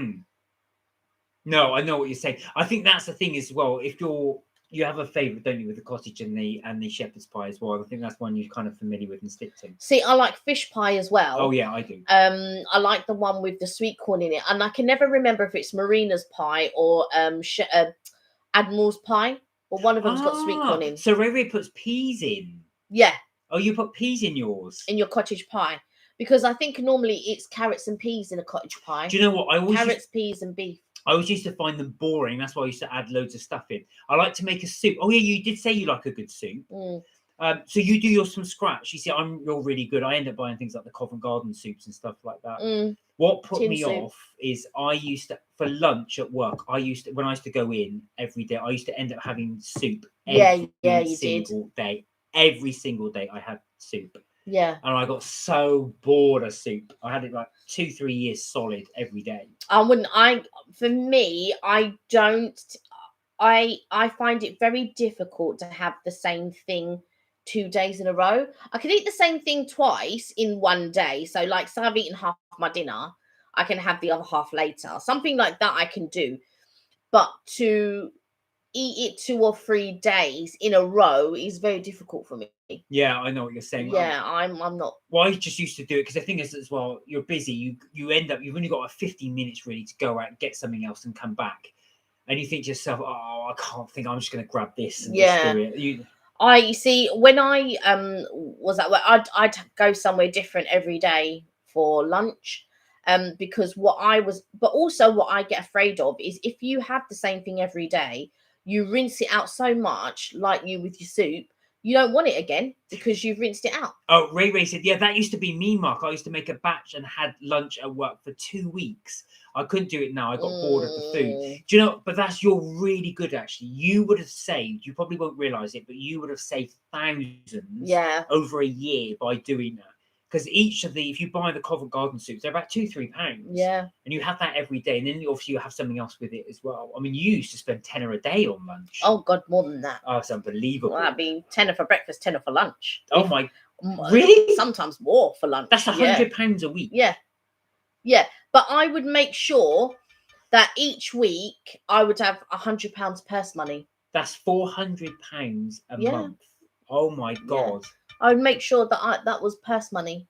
S2: No, I know what you're saying. I think that's the thing as well. If you have a favourite, don't you, with the cottage and the shepherd's pie as well. I think that's one you're kind of familiar with and stick to.
S1: See, I like fish pie as well.
S2: Oh yeah, I do.
S1: I like the one with the sweet corn in it, and I can never remember if it's Marina's pie or Admiral's pie, but one of them's got sweet corn in.
S2: So Ray puts peas in.
S1: Yeah.
S2: Oh, you put peas in yours?
S1: In your cottage pie. Because I think normally it's carrots and peas in a cottage pie.
S2: Do you know what? I always
S1: carrots, peas and beef.
S2: I always used to find them boring. That's why I used to add loads of stuff in. I like to make a soup. Oh yeah, you did say you like a good soup. So you do yours from scratch. You see, you're really good. I end up buying things like the Covent Garden soups and stuff like that. What put me off is I used to, for lunch at work, when I used to go in every day, I used to end up having soup every single day. Every single day I had soup. Yeah. And I got so bored of soup. I had it like 2-3 years solid every day. For me, I find it very difficult to have the same thing 2 days in a row. I can eat the same thing twice in one day. So like, say I've eaten half my dinner, I can have the other half later. Something like that I can do. But to eat it 2 or 3 days in a row is very difficult for me. Yeah, I know what you're saying.
S1: Yeah, I'm not.
S2: Well, I just used to do it because the thing is as well, you're busy. You end up, you've only got 15 minutes really to go out and get something else and come back. And you think to yourself, oh, I can't think, I'm just going to grab this and just do it.
S1: You see, when I was at work, I'd go somewhere different every day for lunch. Because what I get afraid of is if you have the same thing every day, you rinse it out so much, like you with your soup, you don't want it again because you've rinsed it out.
S2: Oh, Ray said, yeah, that used to be me, Mark. I used to make a batch and had lunch at work for 2 weeks. I couldn't do it now. I got bored of the food. Do you know, but you're really good, actually. You would have saved, you probably won't realise it, but you would have saved thousands over a year by doing that. Because if you buy the Covent Garden soups, they're about £2-3.
S1: Yeah.
S2: And you have that every day. And then obviously you have something else with it as well. I mean, you used to spend £10 a day on lunch.
S1: Oh, God, more than that.
S2: Oh, it's unbelievable.
S1: Well, that'd be £10 for breakfast, £10 for lunch.
S2: Oh, my. Really?
S1: Sometimes more for lunch.
S2: That's £100 a week.
S1: Yeah. Yeah. But I would make sure that each week I would have £100 purse money.
S2: That's £400 a month. Oh my God.
S1: I would make sure that that was purse money.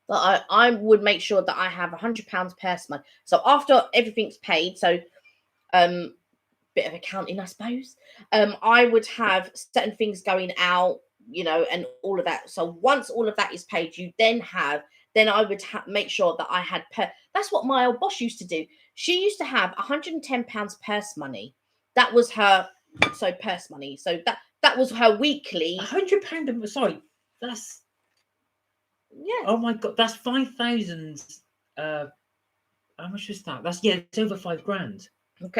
S1: That I would make sure that I have £100 purse money. So after everything's paid, so bit of accounting, I suppose. I would have certain things going out, and all of that. So once all of that is paid, then I would make sure that I had that's what my old boss used to do. She used to have £110 purse money. That was her purse money. So that was her weekly.
S2: £100. Sorry, that's Oh my God, that's 5,000. How much was that? It's over £5,000.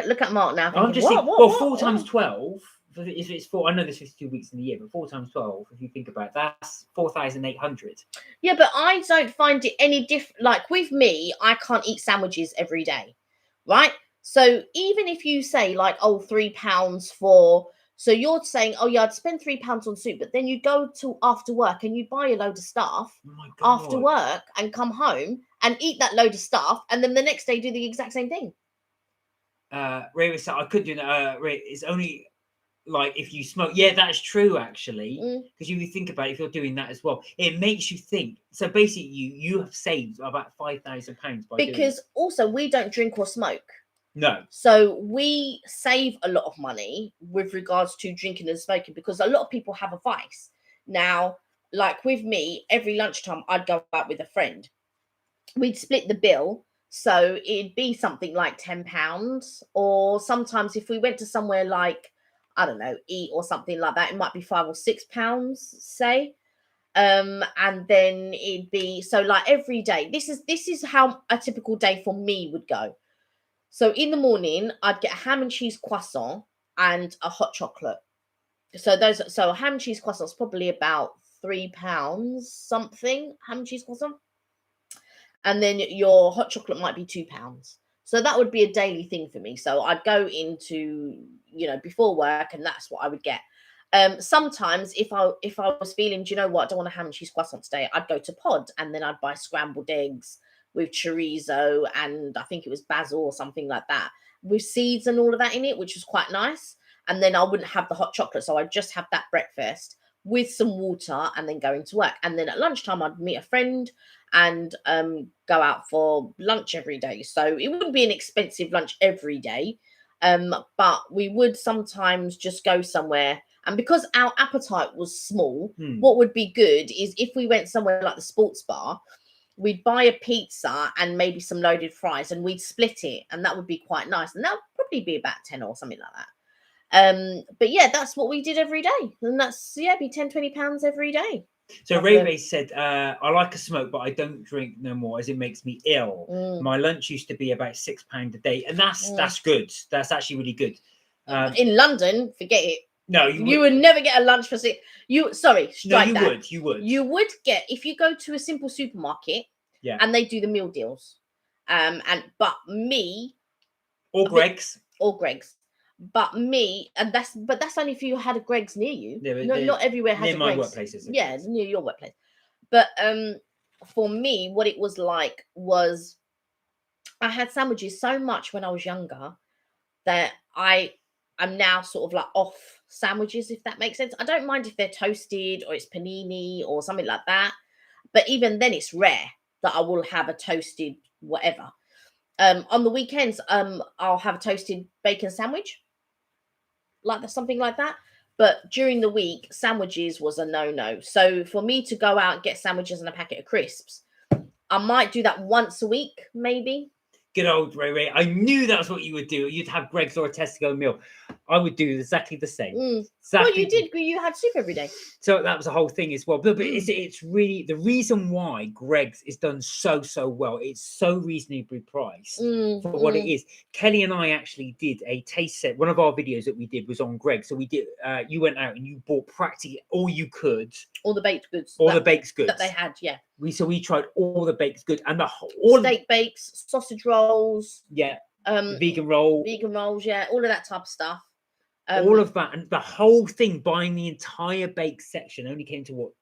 S1: Look at Mark now.
S2: I'm just thinking, well, 4 times 12. If it's 4, I know there's 52 weeks in the year, but 4 times 12, if you think about it, that's 4,800.
S1: Yeah, but I don't find it any different. Like with me, I can't eat sandwiches every day, right? So even if you say like, oh, £3 for, so you're saying, oh yeah, I'd spend £3 on soup, but then you go to after work and you buy a load of stuff after work and come home and eat that load of stuff, and then the next day do the exact same thing.
S2: Ray said I could do that. Ray, it's only like if you smoke. Yeah, that's true actually. Because you think about it, if you're doing that as well, it makes you think. So basically, you have saved about £5,000 by
S1: because also we don't drink or smoke.
S2: No.
S1: So we save a lot of money with regards to drinking and smoking because a lot of people have a vice. Now, like with me, every lunchtime I'd go out with a friend. We'd split the bill. So it'd be something like £10. Or sometimes if we went to somewhere like, I don't know, eat or something like that, it might be £5 or £6, say. And then it'd be so like every day. This is how a typical day for me would go. So in the morning, I'd get a ham and cheese croissant and a hot chocolate. So a ham and cheese croissant is probably about £3 something, ham and cheese croissant. And then your hot chocolate might be £2. So that would be a daily thing for me. So I'd go into, before work, and that's what I would get. Sometimes if I was feeling, do you know what, I don't want a ham and cheese croissant today, I'd go to Pod and then I'd buy scrambled eggs with chorizo and I think it was basil or something like that with seeds and all of that in it, which was quite nice. And then I wouldn't have the hot chocolate, so I'd just have that breakfast with some water and then go into work. And then at lunchtime I'd meet a friend and go out for lunch every day. So it wouldn't be an expensive lunch every day, but we would sometimes just go somewhere. And because our appetite was small, what would be good is if we went somewhere like the sports bar, we'd buy a pizza and maybe some loaded fries and we'd split it, and that would be quite nice. And that would probably be about 10 or something like that. But yeah, that's what we did every day. And that's, be £10-20 every day.
S2: So Ray said, I like a smoke, but I don't drink no more as it makes me ill. My lunch used to be about £6 a day. And that's good. That's actually really good.
S1: In London, forget it.
S2: No,
S1: you would never get a lunch for six. You
S2: would.
S1: You would get if you go to a simple supermarket, and they do the meal deals, but
S2: Greg's,
S1: but me, and that's only if you had a Greg's near you. Not everywhere has
S2: near
S1: a
S2: my
S1: Greg's.
S2: workplaces.
S1: Yeah, near your workplace. But for me, what it was like was I had sandwiches so much when I was younger that I'm now sort of like off sandwiches, if that makes sense. I don't mind if they're toasted or it's panini or something like that. But even then it's rare that I will have a toasted whatever. On the weekends, I'll have a toasted bacon sandwich. Something like that. But during the week, sandwiches was a no-no. So for me to go out and get sandwiches and a packet of crisps, I might do that once a week, maybe.
S2: Good old Ray. I knew that's what you would do. You'd have Greg's or a Tesco meal. I would do exactly the same.
S1: Well, you did. You had soup every day.
S2: So that was the whole thing as well. But it's really the reason why Greg's is done so well. It's so reasonably priced for what it is. Kelly and I actually did a taste set. One of our videos that we did was on Greg. So we did. You went out and you bought practically all you could.
S1: All the baked goods.
S2: The baked goods
S1: that they had. Yeah.
S2: We tried all the baked goods and
S1: steak bakes, sausage rolls.
S2: Yeah. Vegan rolls.
S1: Yeah. All of that type of stuff.
S2: All of that, and the whole thing, buying the entire baked section only came to what?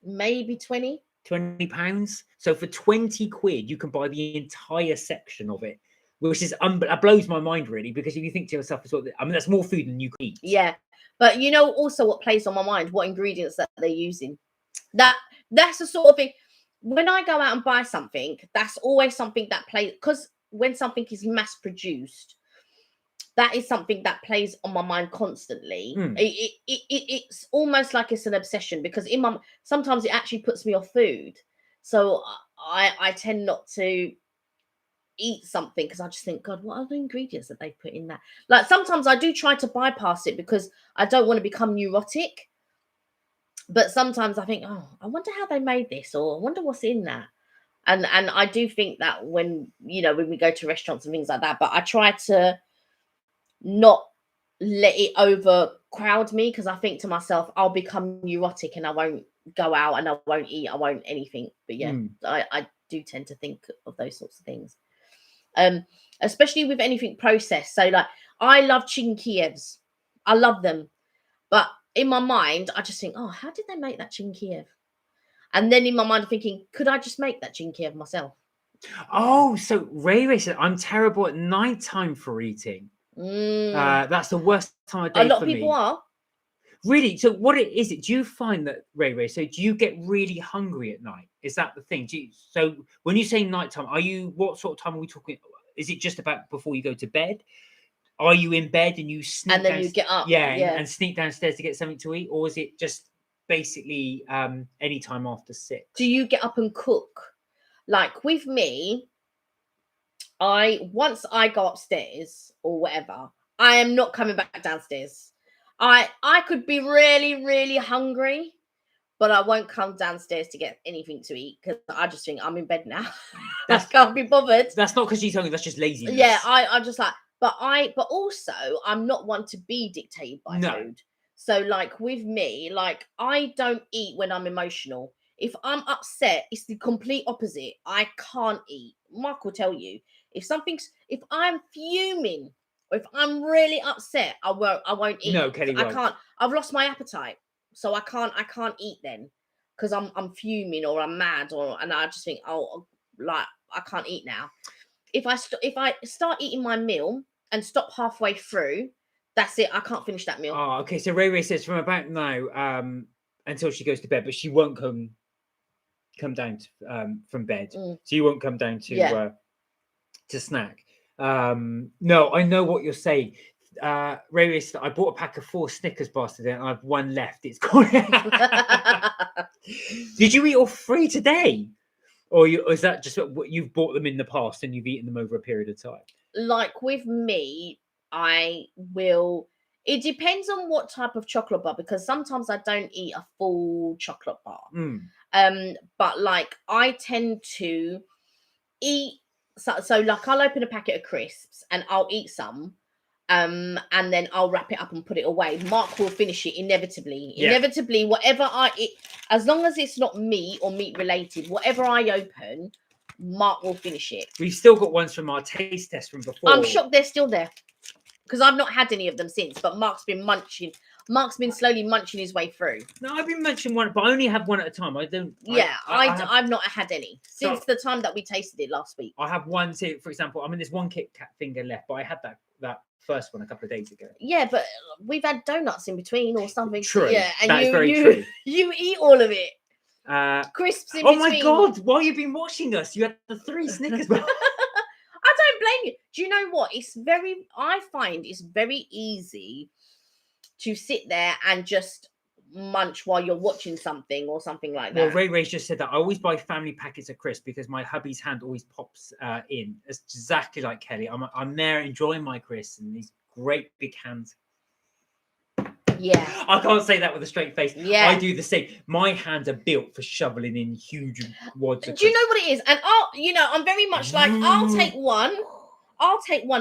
S1: Maybe £20.
S2: £20. So for £20, you can buy the entire section of it. which is that blows my mind really, because if you think to yourself, I mean, that's more food than you can eat.
S1: Yeah, but you know also what plays on my mind, what ingredients that they're using. That's the sort of thing. When I go out and buy something, that's always something that plays, because when something is mass produced, that is something that plays on my mind constantly. It's almost like it's an obsession, because sometimes it actually puts me off food. So I tend not to eat something because I just think, God, what are the ingredients that they put in that? Like sometimes I do try to bypass it because I don't want to become neurotic. But sometimes I think, oh, I wonder how they made this, or I wonder what's in that. And I do think that when we go to restaurants and things like that, but I try to not let it overcrowd me, because I think to myself, I'll become neurotic and I won't go out and I won't eat, I won't anything. But yeah, I do tend to think of those sorts of things. Especially with anything processed. So like I love chicken Kievs. I love them. But in my mind, I just think, oh, how did they make that chicken Kiev? And then in my mind, I'm thinking, could I just make that chicken Kiev myself?
S2: Oh, so Ray said, I'm terrible at nighttime for eating. That's the worst time of day for me.
S1: A lot of people are.
S2: Really? So what is it? Do you find that, Ray, so do you get really hungry at night? Is that the thing? So when you say nighttime, what sort of time are we talking? Is it just about before you go to bed? Are you in bed and you sneak
S1: and then you get up?
S2: Yeah. And sneak downstairs to get something to eat? Or is it just basically any time after 6?
S1: Do you get up and cook? Like with me, once I go upstairs or whatever, I am not coming back downstairs. I could be really, really hungry, but I won't come downstairs to get anything to eat because I just think I'm in bed now. I can't be bothered.
S2: That's not because she's hungry, that's just laziness.
S1: Yeah, I'm just like, but also I'm not one to be dictated by food. So like with me, like I don't eat when I'm emotional. If I'm upset, it's the complete opposite. I can't eat. Mark will tell you. If I'm fuming, or if I'm really upset, I won't eat.
S2: No, Kelly won't.
S1: I can't. I've lost my appetite, so I can't eat then, because I'm fuming or I'm mad, and I just think, oh, like I can't eat now. If I start eating my meal and stop halfway through, that's it. I can't finish that meal.
S2: Oh, okay. So Ray says from about now until she goes to bed, but she won't come down from bed. So you won't come down to snack. No, I know what you're saying. Ray said, I bought a pack of 4 Snickers bars today and I have 1 left. It's gone. Did you eat all 3 today? Or is that just what you've bought them in the past and you've eaten them over a period of time?
S1: Like with me, it depends on what type of chocolate bar, because sometimes I don't eat a full chocolate bar. But like I tend to eat, so like I'll open a packet of crisps and I'll eat some. And then I'll wrap it up and put it away. Mark will finish it inevitably. Yeah. Inevitably, whatever I eat, as long as it's not meat or meat related, whatever I open, Mark will finish it.
S2: We've still got ones from our taste test from before.
S1: I'm shocked they're still there, because I've not had any of them since. But Mark's been munching. Mark's been slowly munching his way through.
S2: No, I've been munching one, but I only have one at a time. I don't.
S1: Yeah, I've not had any since the time that we tasted it last week.
S2: I have one. So, for example, I mean, there's 1 Kit Kat finger left, but I had that first one a couple of days ago.
S1: Yeah, but we've had donuts in between or something.
S2: True.
S1: Yeah, and
S2: that's very true.
S1: You eat all of it. Crisps in between.
S2: Oh my God! While you've been watching us, you had the 3 Snickers.
S1: I don't blame you. Do you know what? I find it's very easy to sit there and just munch while you're watching something or something like that.
S2: Well, Ray just said that I always buy family packets of crisps because my hubby's hand always pops in. It's exactly like Kelly. I'm there enjoying my crisps and these great big hands.
S1: Yeah.
S2: I can't say that with a straight face.
S1: Yeah.
S2: I do the same. My hands are built for shoveling in huge wads of
S1: Do you know what it is? And I'm very much like, I'll take one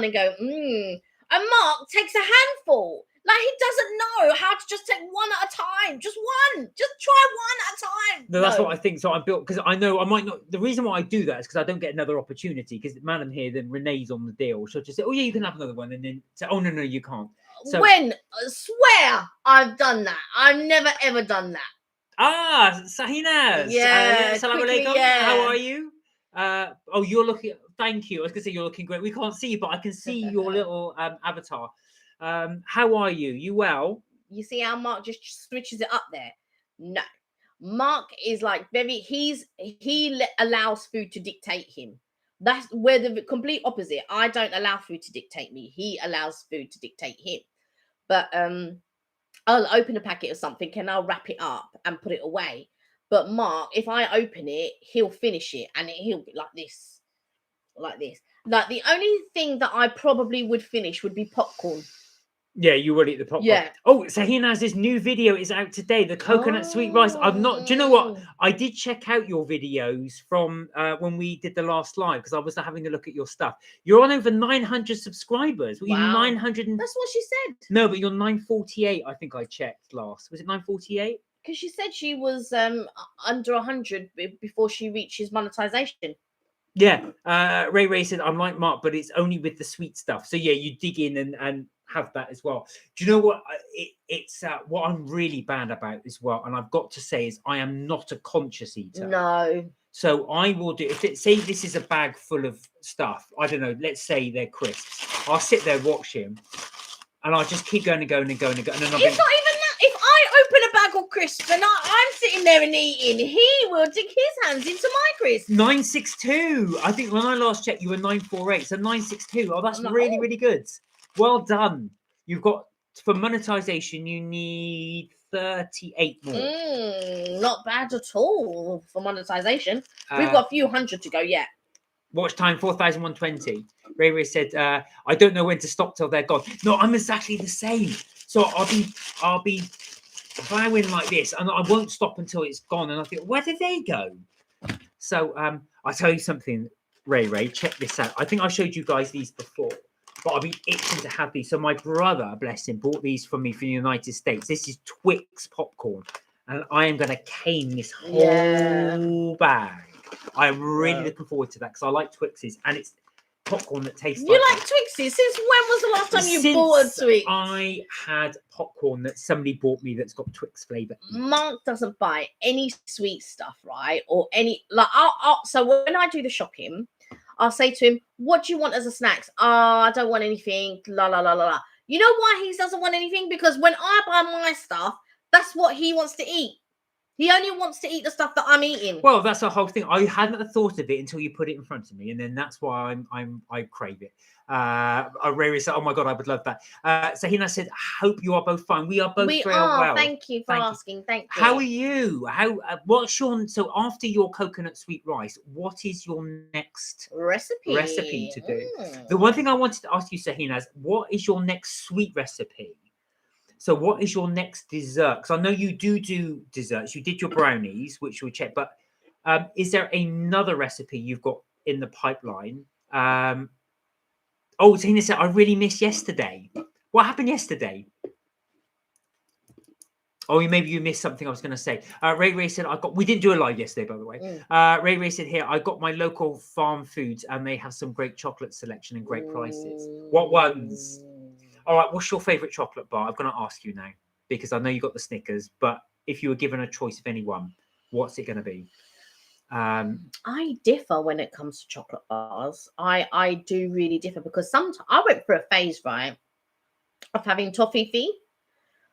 S1: and go, And Mark takes a handful. Like, he doesn't know how to just take one at a time. Just one. Just try one at a time.
S2: No, that's what I think. So I'm built, because I know I might not. The reason why I do that is because I don't get another opportunity. Because Madam here, then Renee's on the deal. She'll just say, oh, yeah, you can have another one. And then say, oh, no, you can't. So,
S1: I swear I've done that. I've never, ever done that.
S2: Sahinas.
S1: Yeah.
S2: Assalamu alaikum.
S1: Yeah.
S2: How are you? You're looking. thank you. I was gonna say you're looking great. We can't see you, but I can see your little avatar. How are you? You well?
S1: You see how Mark just switches it up there? No. Mark is like he allows food to dictate him. That's where the complete opposite. I don't allow food to dictate me. He allows food to dictate him. But I'll open a packet of something and I'll wrap it up and put it away. But Mark, if I open it, he'll finish it and he'll be like this. Like this. Like the only thing that I probably would finish would be popcorn.
S2: Yeah, you would eat the popcorn.
S1: Yeah.
S2: Oh, Sahina's new video is out today. The coconut sweet rice. I'm not. Do you know what? I did check out your videos from when we did the last live because I was having a look at your stuff. You're on over 900 subscribers. Were you
S1: Wow.
S2: 900?
S1: That's what she said.
S2: No, but you're 948. I think I checked last. Was it 948?
S1: Because she said she was under 100 before she reaches monetization.
S2: Yeah. Ray said I'm like Mark, but it's only with the sweet stuff. So yeah, you dig in and have that as well. Do you know what? It's what I'm really bad about as well, and I've got to say is I am not a conscious eater.
S1: No.
S2: So I will do. If it say this is a bag full of stuff, I don't know. Let's say they're crisps. I'll sit there watching, and I'll just keep going and going and going and going. And then
S1: It's not even that. If I open a bag of crisps and I'm sitting there and eating, he will dig his hands into my crisps.
S2: 962. I think when I last checked, you were 948. So 962. Oh, that's really, really good. Well done. You've got, for monetization, you need 38 more.
S1: Not bad at all for monetization. We've got a few hundred to go yet.
S2: Watch time 4,120. Ray said, I don't know when to stop till they're gone. No, I'm exactly the same. So I'll be plowing like this and I won't stop until it's gone. And I think, where did they go? So I'll tell you something, Ray, check this out. I think I showed you guys these before. But I'll be itching to have these. So my brother, bless him, bought these for me from the United States. This is Twix popcorn. And I am going to cane this whole bag. I am really looking forward to that because I like Twixes. And it's popcorn that tastes
S1: You like Twixes? Since when was the last time you bought a Twix?
S2: I had popcorn that somebody bought me that's got Twix flavour.
S1: Mark doesn't buy any sweet stuff, right? Or any... like. So when I do the shopping... I'll say to him, what do you want as a snacks? I don't want anything. La, la, la, la, la. You know why he doesn't want anything? Because when I buy my stuff, that's what he wants to eat. He only wants to eat the stuff that I'm eating.
S2: Well, that's the whole thing. I hadn't thought of it until you put it in front of me, and then that's why I crave it. Ray said, "Oh my god, I would love that." Sahina said, "Hope you are both fine. We are both very well.
S1: Thank you for asking. Thank you.
S2: How are you? What's your so after your coconut sweet rice? What is your next recipe to do? The one thing I wanted to ask you, Sahina, is what is your next sweet recipe? So what is your next dessert? Because I know you do desserts. You did your brownies, which we'll check. But is there another recipe you've got in the pipeline? Oh, Tina said, I really missed yesterday. What happened yesterday? Oh, maybe you missed something I was going to say. Ray said, we didn't do a live yesterday, by the way. Ray said here, I got my local farm foods and they have some great chocolate selection and great prices. What ones? All right, what's your favourite chocolate bar? I'm going to ask you now because I know you got the Snickers, but if you were given a choice of any one, what's it going to be?
S1: I differ when it comes to chocolate bars. I do really differ because sometimes I went through a phase, right, of having toffee.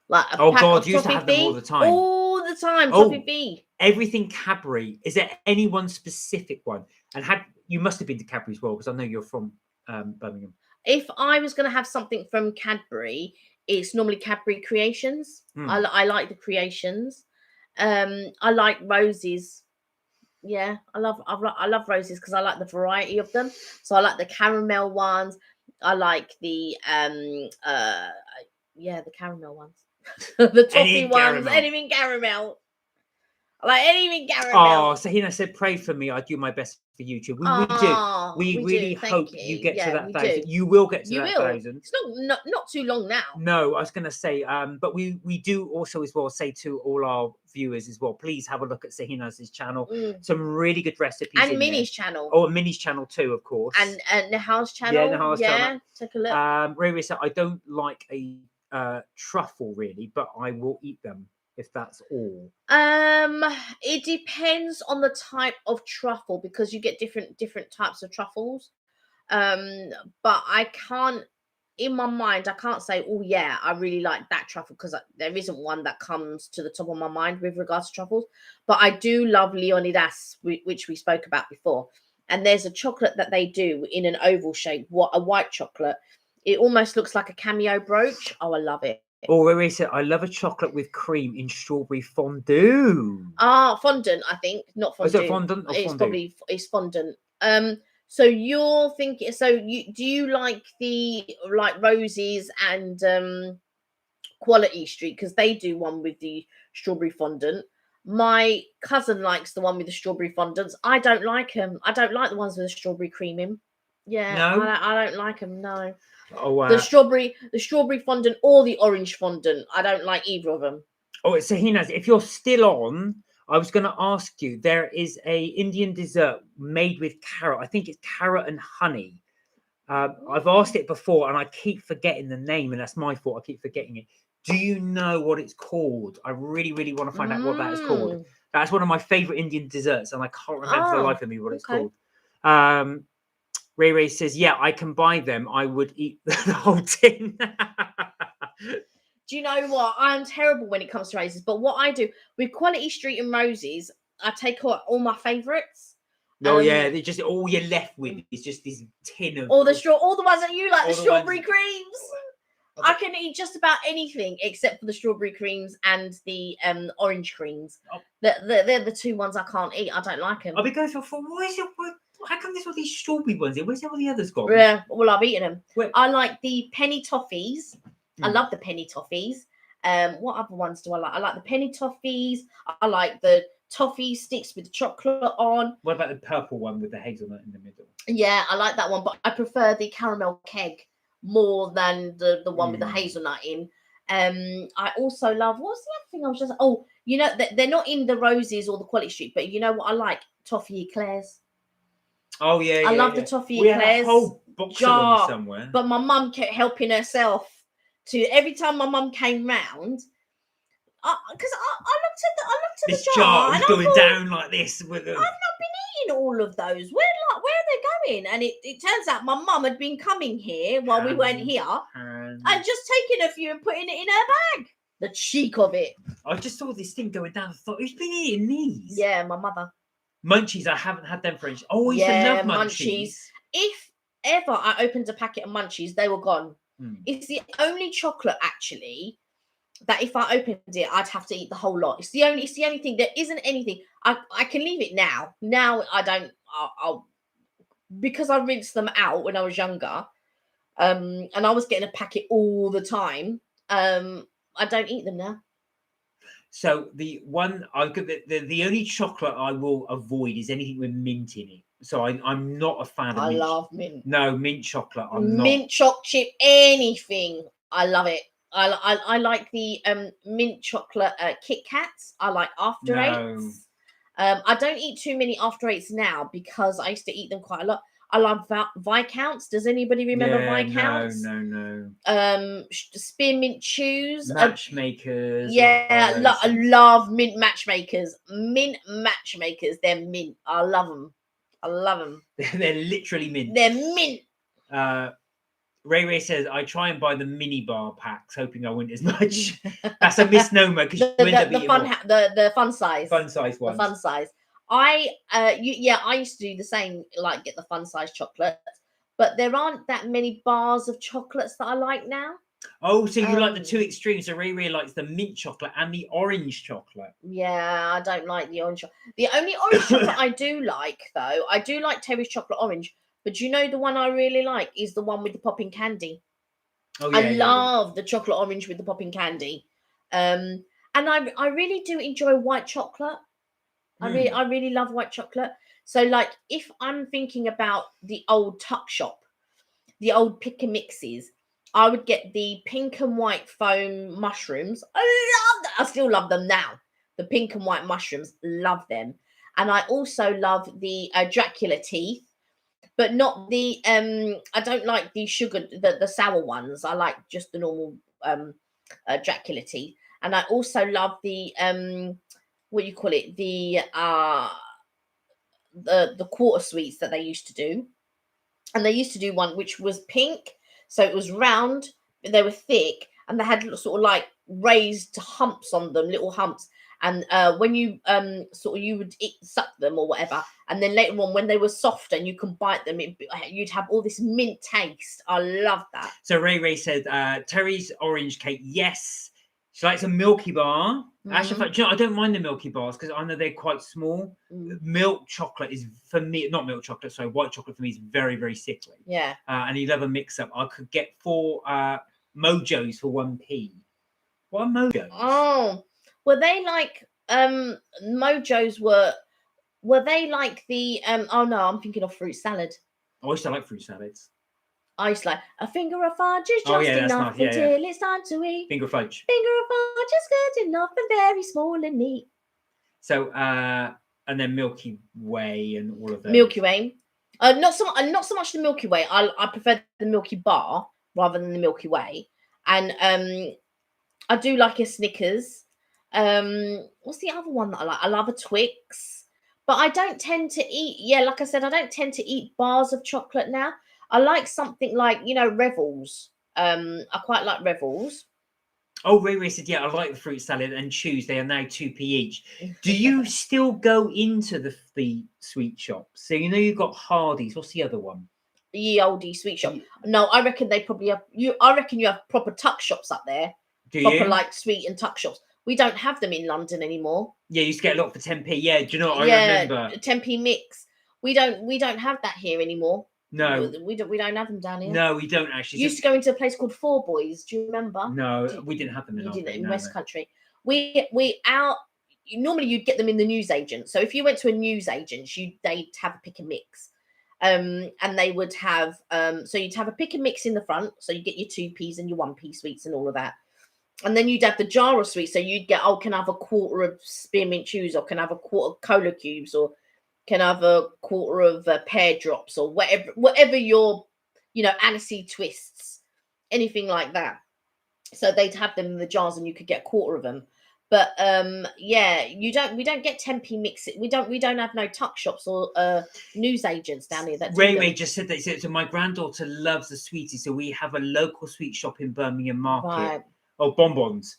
S1: Like a pack of
S2: you used to have them all the time.
S1: All the time, toffee.
S2: Everything Cadbury. Is there any one specific one? And you must have been to Cadbury as well because I know you're from Birmingham.
S1: If I was going to have something from Cadbury, it's normally Cadbury Creations. I like the Creations. I like Roses. Yeah, I love Roses because I like the variety of them. So I like the caramel ones. I like the the caramel ones. The toffee ones. Anything caramel. I like anything caramel.
S2: Oh, Sahina said, pray for me. I do my best for YouTube. We really hope you get to that 1,000. You will get to that 1,000.
S1: It's not too long now.
S2: No, I was going to say, but we do also as well say to all our viewers as well, please have a look at Sahina's channel. Some really good recipes.
S1: And Minnie's channel.
S2: Oh, and Minnie's channel too, of course.
S1: And Nahal's channel.
S2: Yeah, Nahal's channel.
S1: Take a look.
S2: Ray said, I don't like a truffle really, but I will eat them. if that's all?
S1: It depends on the type of truffle, because you get different types of truffles. But I can't, in my mind, I can't say, oh yeah, I really like that truffle, because there isn't one that comes to the top of my mind with regards to truffles. But I do love Leonidas, which we spoke about before. And there's a chocolate that they do in an oval shape, a white chocolate. It almost looks like a cameo brooch. Oh, I love it.
S2: Or Riri said, I love a chocolate with cream in strawberry fondue.
S1: Ah, fondant, I think, not
S2: Is
S1: fondue.
S2: it fondant or
S1: It's
S2: fondue?
S1: probably it's fondant. So you're thinking, so do you like the Roses and Quality Street, because they do one with the strawberry fondant. My cousin likes the one with the strawberry fondants. I don't like them. I don't like the ones with the strawberry cream in. Yeah,
S2: No?
S1: I don't like them. No,
S2: Oh,
S1: the strawberry fondant or the orange fondant. I don't like either of them.
S2: Oh, Sahinaz, if you're still on, I was going to ask you, there is a Indian dessert made with carrot. I think it's carrot and honey. I've asked it before and I keep forgetting the name, and that's my fault. I keep forgetting it. Do you know what it's called? I really, really want to find out what that is called. That's one of my favorite Indian desserts, and I can't remember for the life of me what it's called. Ray Ray says, yeah, I can buy them. I would eat the whole tin.
S1: Do you know what? I'm terrible when it comes to roses, but what I do with Quality Street and Roses, I take out all my favourites.
S2: Oh yeah, they just all you're left with is just this tin of
S1: all the ones that you like, the strawberry creams.
S2: Okay.
S1: I can eat just about anything except for the strawberry creams and the orange creams.
S2: Oh.
S1: They're the two ones I can't eat. I don't like them.
S2: I'll be going for what is it? How come there's all these strawberry ones here? Where's all the others gone?
S1: Yeah, well, I've eaten them.
S2: Where?
S1: I like the penny toffees. I love the penny toffees. What other ones do I like? I like the penny toffees. I like the toffee sticks with chocolate on.
S2: What about the purple one with the hazelnut in the middle?
S1: Yeah, I like that one, but I prefer the caramel keg more than the one with the hazelnut in. I also love, what's the other thing I was just, they're not in the Roses or the Quality Street, but you know what I like? Toffee eclairs.
S2: Oh yeah,
S1: I love the toffee
S2: we
S1: eclairs.
S2: had a whole box
S1: jar,
S2: of them somewhere.
S1: But my mum kept helping herself to, every time my mum came round, because I looked at
S2: this
S1: the jar
S2: was going down like this with
S1: I've not been eating all of those. Where are they going? And it turns out my mum had been coming here while we weren't here and just taking a few and putting it in her bag. The cheek of it.
S2: I just saw this thing going down. I thought, who's been eating these?
S1: Yeah, my mother.
S2: Munchies, I haven't had them for ages. Oh, I used to love munchies.
S1: If ever I opened a packet of munchies, they were gone. It's the only chocolate actually that if I opened it, I'd have to eat the whole lot. It's the only thing. There isn't anything. I can leave it now. Now I don't. I'll because I rinsed them out when I was younger, and I was getting a packet all the time. I don't eat them now.
S2: So the one the only chocolate I will avoid is anything with mint in it. So I'm not a fan of mint.
S1: I love mint.
S2: No, mint chocolate.
S1: Mint choc chip, anything. I love it. I like the mint chocolate Kit Kats. I like After Eights. I don't eat too many After Eights now because I used to eat them quite a lot. I love Viscounts. Does anybody remember Viscounts?
S2: No.
S1: Spearmint Chews.
S2: Matchmakers.
S1: Yeah, I love mint matchmakers. Mint matchmakers. They're mint. I love them.
S2: They're literally mint.
S1: They're mint.
S2: Ray says, I try and buy the mini bar packs, hoping I win as much. That's a misnomer because
S1: the fun size.
S2: Fun size ones.
S1: The fun size. I used to do the same, like get the fun size chocolates, but there aren't that many bars of chocolates that I like now.
S2: Oh, so you like the two extremes. So Ray likes the mint chocolate and the orange chocolate.
S1: Yeah, I don't like the orange chocolate. The only orange chocolate I do like, though, I do like Terry's chocolate orange. But you know the one I really like is the one with the popping candy. Oh, yeah, I love the chocolate orange with the popping candy. And I really do enjoy white chocolate. I really love white chocolate. So like if I'm thinking about the old tuck shop, the old pick and mixes, I would get the pink and white foam mushrooms. I still love them now. The pink and white mushrooms, love them. And I also love the Dracula teeth. But not the I don't like the sugar, the sour ones. I like just the normal Dracula teeth. and I also love the what you call it, the quarter sweets that they used to do. And they used to do one which was pink, so it was round, but they were thick, and they had sort of like raised humps on them, little humps. And when you sort of you would suck them or whatever, and then later on when they were soft and you can bite them, you'd have all this mint taste. I love that.
S2: So Ray said Terry's orange cake. Yes, she likes a Milky Bar. Actually, do you know, I don't mind the Milky Bars because I know they're quite small. Milk chocolate is for me, not milk chocolate. Sorry, white chocolate for me is very, very sickly.
S1: Yeah.
S2: And you love a mix up. I could get 4 Mojos for 1p. What are Mojos?
S1: Oh, were they like Mojos were they like the oh no, I'm thinking of fruit salad.
S2: I used to like fruit salads.
S1: I used to like a finger of fudge is just enough until it's time to eat.
S2: Finger fudge.
S1: Finger of fudge is good enough and very small and neat.
S2: So and then Milky Way and all of those.
S1: Milky Way. Not so much the Milky Way. I prefer the Milky Bar rather than the Milky Way. And I do like a Snickers. What's the other one that I like? I love a Twix. But I don't tend to eat, like I said, I don't tend to eat bars of chocolate now. I like something like, Revels. I quite like Revels.
S2: Oh, Ray said, yeah, I like the fruit salad and chews. They are now 2p each. Do you still go into the sweet shops? So you've got Hardee's. What's the other one?
S1: Ye Olde sweet shop. No, I reckon they probably have I reckon you have proper tuck shops up there.
S2: Do
S1: proper
S2: you?
S1: Like sweet and tuck shops. We don't have them in London anymore.
S2: Yeah, you used to get a lot for 10p. Yeah, do you know what I remember?
S1: 10p mix. We don't have that here anymore.
S2: No.
S1: We don't have them down here.
S2: No, we don't actually.
S1: You used to go into a place called Four Boys. Do you remember?
S2: No, we didn't have them
S1: in West Country. Normally you'd get them in the newsagent. So if you went to a newsagent, they'd have a pick and mix. And they would have so you'd have a pick and mix in the front, so you get your 2p's and your 1p sweets and all of that. And then you'd have the jar of sweets, so you'd get, can I have a quarter of spearmint chews, or can I have a quarter of cola cubes, or can I have a quarter of pear drops, or whatever your aniseed twists, anything like that. So they'd have them in the jars and you could get a quarter of them. But we don't get 10p mix. We don't have no tuck shops or news agents down here. That
S2: Ray just said that. So my granddaughter loves the sweeties, so we have a local sweet shop in Birmingham Market.
S1: Right.
S2: Oh, bonbons.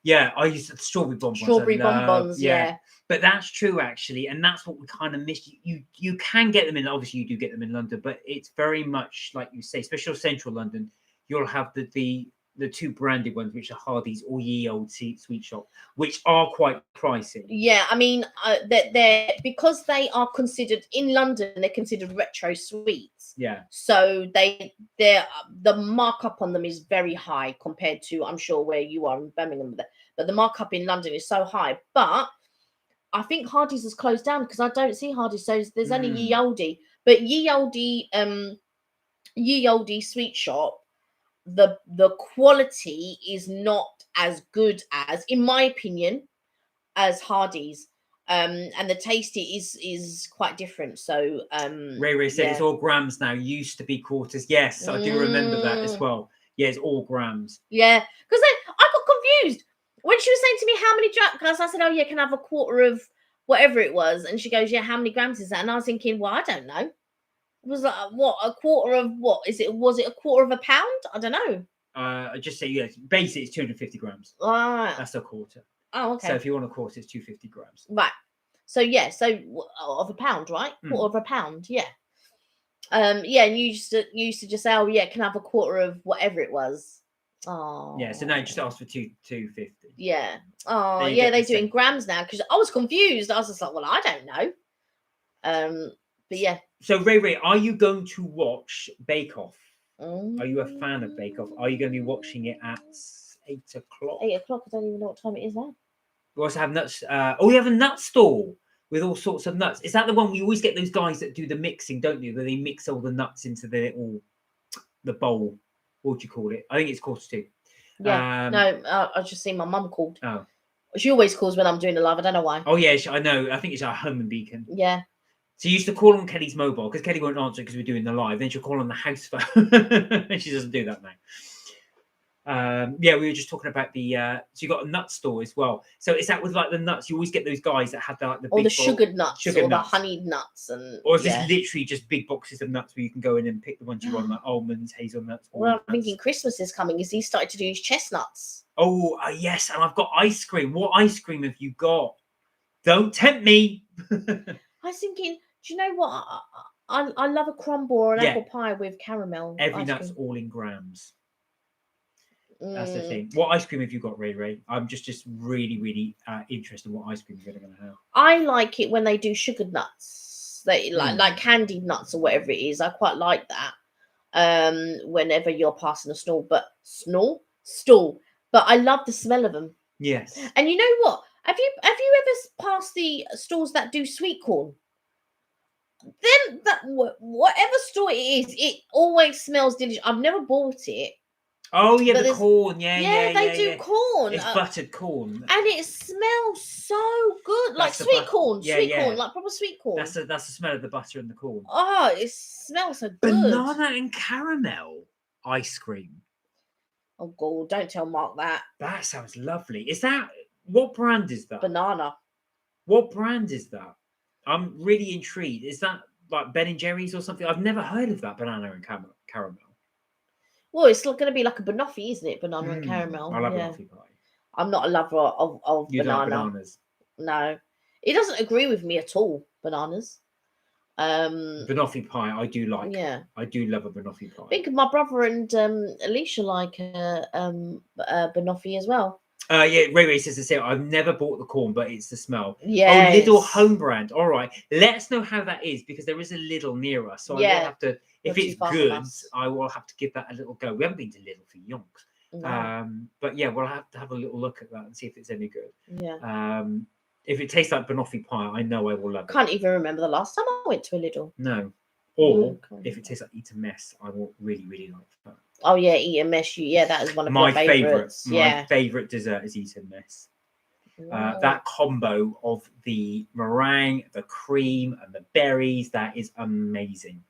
S2: Yeah, I used to strawberry bonbons.
S1: Bonbons, yeah.
S2: But that's true actually, and that's what we kind of miss. You can get them in. Obviously, you do get them in London, but it's very much like you say, especially central London. You'll have the 2 branded ones, which are Hardee's or Ye Olde Sweet Shop, which are quite pricey.
S1: Yeah, I mean, they're because they are considered in London, they're considered retro sweets.
S2: Yeah.
S1: So the markup on them is very high compared to, I'm sure, where you are in Birmingham. But the markup in London is so high. But I think Hardee's has closed down because I don't see Hardee's. So there's only Ye Olde. But Ye Olde Sweet Shop, the quality is not as good as, in my opinion, as Hardee's. And the taste is quite different. So
S2: Ray said it's all grams now. Used to be quarters. Yes, I do remember that as well. Yeah, it's all grams.
S1: Yeah, because then I got confused when she was saying to me how many grams. I said, "Oh yeah, can I have a quarter of whatever it was?" And she goes, "Yeah, how many grams is that?" And I was thinking, "Well, I don't know. It was like what, a quarter of what is it? Was it a quarter of a pound? I don't know."
S2: I just say yes. Basic is 250 grams. That's a quarter.
S1: Oh, okay.
S2: So if you want a quarter, it's 250 grams.
S1: Right. So yeah, so of a pound, right? Quarter of a pound, yeah. And you used to just say, "Oh yeah, can I have a quarter of whatever it was?" Oh.
S2: Yeah. So now you just ask for 250.
S1: Yeah. Oh yeah, they do it in grams now because I was confused. I was just like, "Well, I don't know." But yeah.
S2: So Ray, are you going to watch Bake Off? Are you a fan of Bake Off? Are you going to be watching it at 8 o'clock?
S1: 8 o'clock. I don't even know what time it is now.
S2: We also have nuts. We have a nut stall with all sorts of nuts. Is that the one we always get those guys that do the mixing, don't you? Where they mix all the nuts into the bowl. What do you call it? I think it's 1:45.
S1: Yeah. No, I've just seen my mum called.
S2: Oh.
S1: She always calls when I'm doing a live. I don't know why.
S2: Oh yeah, I know. I think it's our home and beacon.
S1: Yeah.
S2: So you used to call on Kelly's mobile because Kelly won't answer because we're doing the live. Then she'll call on the house phone. And she doesn't do that now. Yeah, we were just talking about the so you got a nut store as well. So is that with like the nuts? You always get those guys that have the like the
S1: or
S2: big
S1: the
S2: bowl-
S1: sugared nuts,
S2: sugar
S1: or
S2: nuts.
S1: the honeyed nuts, and
S2: Or is this literally just big boxes of nuts where you can go in and pick the ones you want, like almonds, hazelnuts,
S1: Well, I'm
S2: walnuts?
S1: thinking Christmas is coming. Is he started to do his chestnuts?
S2: Oh, yes, and I've got ice cream. What ice cream have you got? Don't tempt me.
S1: I was thinking, do you know what? I love a crumble or an
S2: Yeah.
S1: apple pie with caramel.
S2: Every
S1: ice
S2: nut's
S1: cream.
S2: all in grams. That's the
S1: Mm.
S2: thing. What ice cream have you got, Ray Ray? I'm just really interested in what ice cream you're going to have.
S1: I like it when they do sugared nuts, they like candied nuts or whatever it is. I quite like that. Whenever you're passing a stall, but stall. But I love the smell of them.
S2: Yes.
S1: And you know what? Have you ever passed the stalls that do sweet corn? Then that whatever store it is, it always smells delicious. I've never bought it.
S2: Oh yeah,
S1: But
S2: the
S1: there's-
S2: corn. Yeah,
S1: they do corn.
S2: It's buttered corn.
S1: And it smells so good, like
S2: That's the
S1: sweet corn,
S2: yeah,
S1: sweet
S2: yeah.
S1: corn, like proper sweet corn.
S2: That's the smell of the butter and the corn.
S1: Oh, it smells so good.
S2: Banana and caramel ice cream.
S1: Oh God, don't tell Mark that.
S2: That sounds lovely. Is that what brand is that?
S1: Banana.
S2: What brand is that? I'm really intrigued. Is that like Ben and Jerry's or something? I've never heard of that banana and caramel.
S1: Well, it's going to be like a banoffee, isn't it? Banana and caramel.
S2: I love
S1: yeah.
S2: banoffee pie.
S1: I'm not a lover of
S2: You
S1: banana.
S2: like bananas?
S1: No, it doesn't agree with me at all. Bananas.
S2: Banoffee pie, I do like.
S1: Yeah,
S2: I do love a banoffee pie.
S1: I think my brother and Alicia like banoffee as well.
S2: Yeah, Ray says the same. I've never bought the corn, but it's the smell.
S1: Yeah.
S2: Oh, Lidl home brand. All right, let us know how that is because there is a Lidl near us, so I will have to. If
S1: not
S2: it's
S1: too far from
S2: good,
S1: us.
S2: I will have to give that a little go. We haven't been to Lidl for yonks.
S1: No.
S2: But yeah, we'll have to have a little look at that and see if it's any good.
S1: Yeah.
S2: If it tastes like banoffee pie, I know I will love it.
S1: Can't even remember the last time I went to a Lidl.
S2: No. Or
S1: can't
S2: if it tastes like eat a mess, I will really like that.
S1: Oh yeah, eat a mess. Yeah, that is one of
S2: My
S1: my favorites.
S2: My favorite dessert is eat a mess. That combo of the meringue, the cream, and the berries, that is amazing.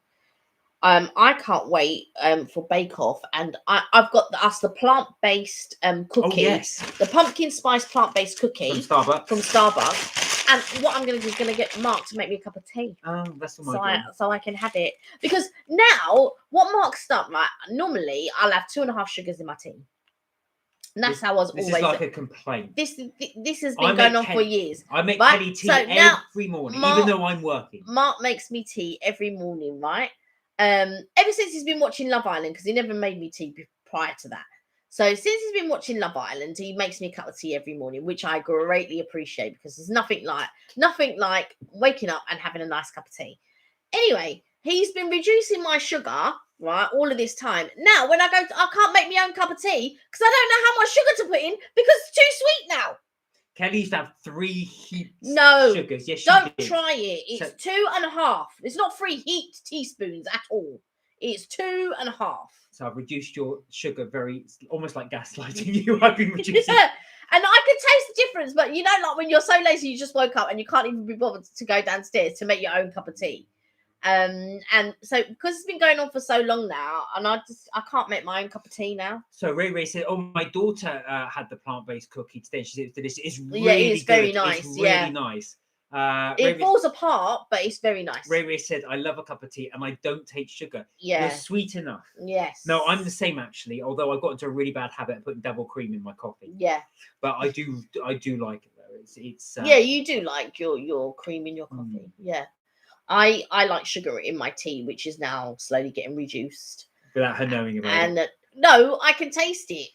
S1: I can't wait for Bake Off, and I've got the plant-based cookie.
S2: Oh yes,
S1: the pumpkin spice plant-based cookie
S2: from Starbucks.
S1: And what I'm going to do is going to get Mark to make me a cup of tea.
S2: Oh, that's my
S1: so I can have it. Because now, what Mark's done, right? Normally, I'll have 2.5 sugars in my tea. And that's how I was
S2: this
S1: always.
S2: This is like a complaint.
S1: This has been going on for years.
S2: I make Kelly tea every morning, even though I'm working.
S1: Mark makes me tea every morning, right? Ever since he's been watching Love Island, because he never made me tea prior to that. So since he's been watching Love Island, he makes me a cup of tea every morning, which I greatly appreciate because there's nothing like waking up and having a nice cup of tea. Anyway, he's been reducing my sugar, right, all of this time. Now, when I can't make my own cup of tea because I don't know how much sugar to put in because it's too sweet now.
S2: Kelly used to have 3 heaped sugars. Yes,
S1: don't try it. It's 2.5. It's not 3 heaped teaspoons at all. It's 2.5.
S2: So I've reduced your sugar almost like gaslighting you. I've been reducing.
S1: Yeah, and I can taste the difference. But you know, like when you're so lazy, you just woke up and you can't even be bothered to go downstairs to make your own cup of tea. And so because it's been going on for so long now, and I can't make my own cup of tea now.
S2: So Ray said, "Oh, my daughter had the plant-based cookie today. She said it's delicious. It's really
S1: it's very nice.
S2: It's really nice.
S1: It falls apart, but it's very nice."
S2: Ray said, "I love a cup of tea, and I don't take sugar.
S1: Yeah,
S2: you're sweet enough."
S1: Yes.
S2: No, I'm the same actually. Although I got into a really bad habit of putting double cream in my coffee.
S1: Yeah.
S2: But I do like it though. It's
S1: yeah, you do like your cream in your coffee. Yeah. I like sugar in my tea, which is now slowly getting reduced.
S2: Without her knowing about it.
S1: No, I can taste it.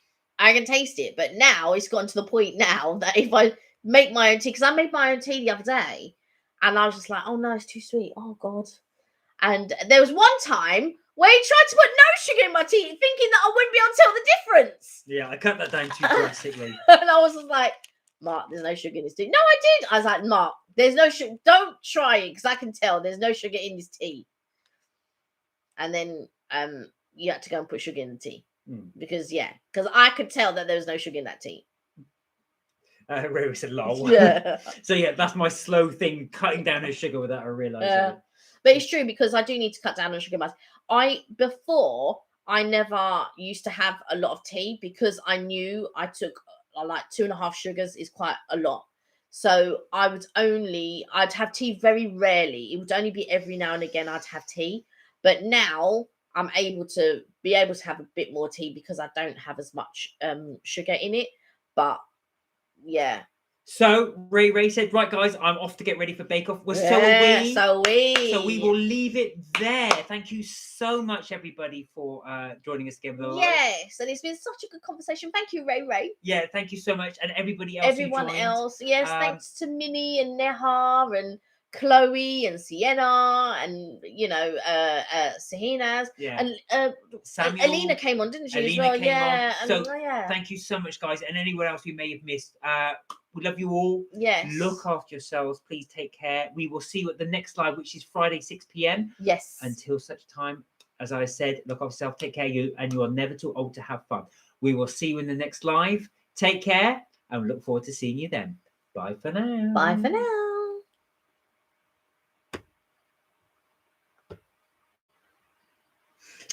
S1: But now it's gotten to the point now that if I make my own tea, because I made my own tea the other day, and I was just like, oh no, it's too sweet. Oh God. And there was one time where he tried to put no sugar in my tea, thinking that I wouldn't be able to tell the difference.
S2: Yeah, I cut that down too drastically.
S1: And I was just like, Mark, there's no sugar in this tea. No, I did. I was like, Mark, there's no sugar. Don't try it because I can tell there's no sugar in this tea. And then you had to go and put sugar in the tea because I could tell that there was no sugar in that tea.
S2: Ray said, "Lol."
S1: Yeah.
S2: So yeah, that's my slow thing, cutting down her sugar without her realizing it.
S1: But it's true because I do need to cut down on sugar. Before I never used to have a lot of tea because I knew I took like 2.5 sugars is quite a lot. So I'd have tea very rarely. It would only be every now and again I'd have tea. But now I'm able to have a bit more tea because I don't have as much sugar in it. But yeah.
S2: So Ray said, right guys, I'm off to get ready for Bake Off. Well,
S1: Yeah,
S2: so are we.
S1: So
S2: we will leave it there. Thank you so much, everybody, for joining us again.
S1: Yes, and it's been such a good conversation. Thank you, Ray.
S2: Yeah, thank you so much, and everybody else.
S1: Everyone else, yes, thanks to Minnie and Neha and Chloe and Sienna and Sahinaz.
S2: Yeah.
S1: And
S2: Samuel,
S1: Alina came on, didn't she?
S2: Alina
S1: as well?
S2: came on.
S1: Yeah.
S2: So
S1: yeah.
S2: Thank you so much, guys, and anyone else you may have missed. We love you all.
S1: Yes.
S2: Look after yourselves. Please take care. We will see you at the next live, which is Friday, 6 p.m.
S1: Yes.
S2: Until such time, as I said, look after yourself. Take care of you, and you are never too old to have fun. We will see you in the next live. Take care, and we look forward to seeing you then. Bye for now.
S1: Bye for now.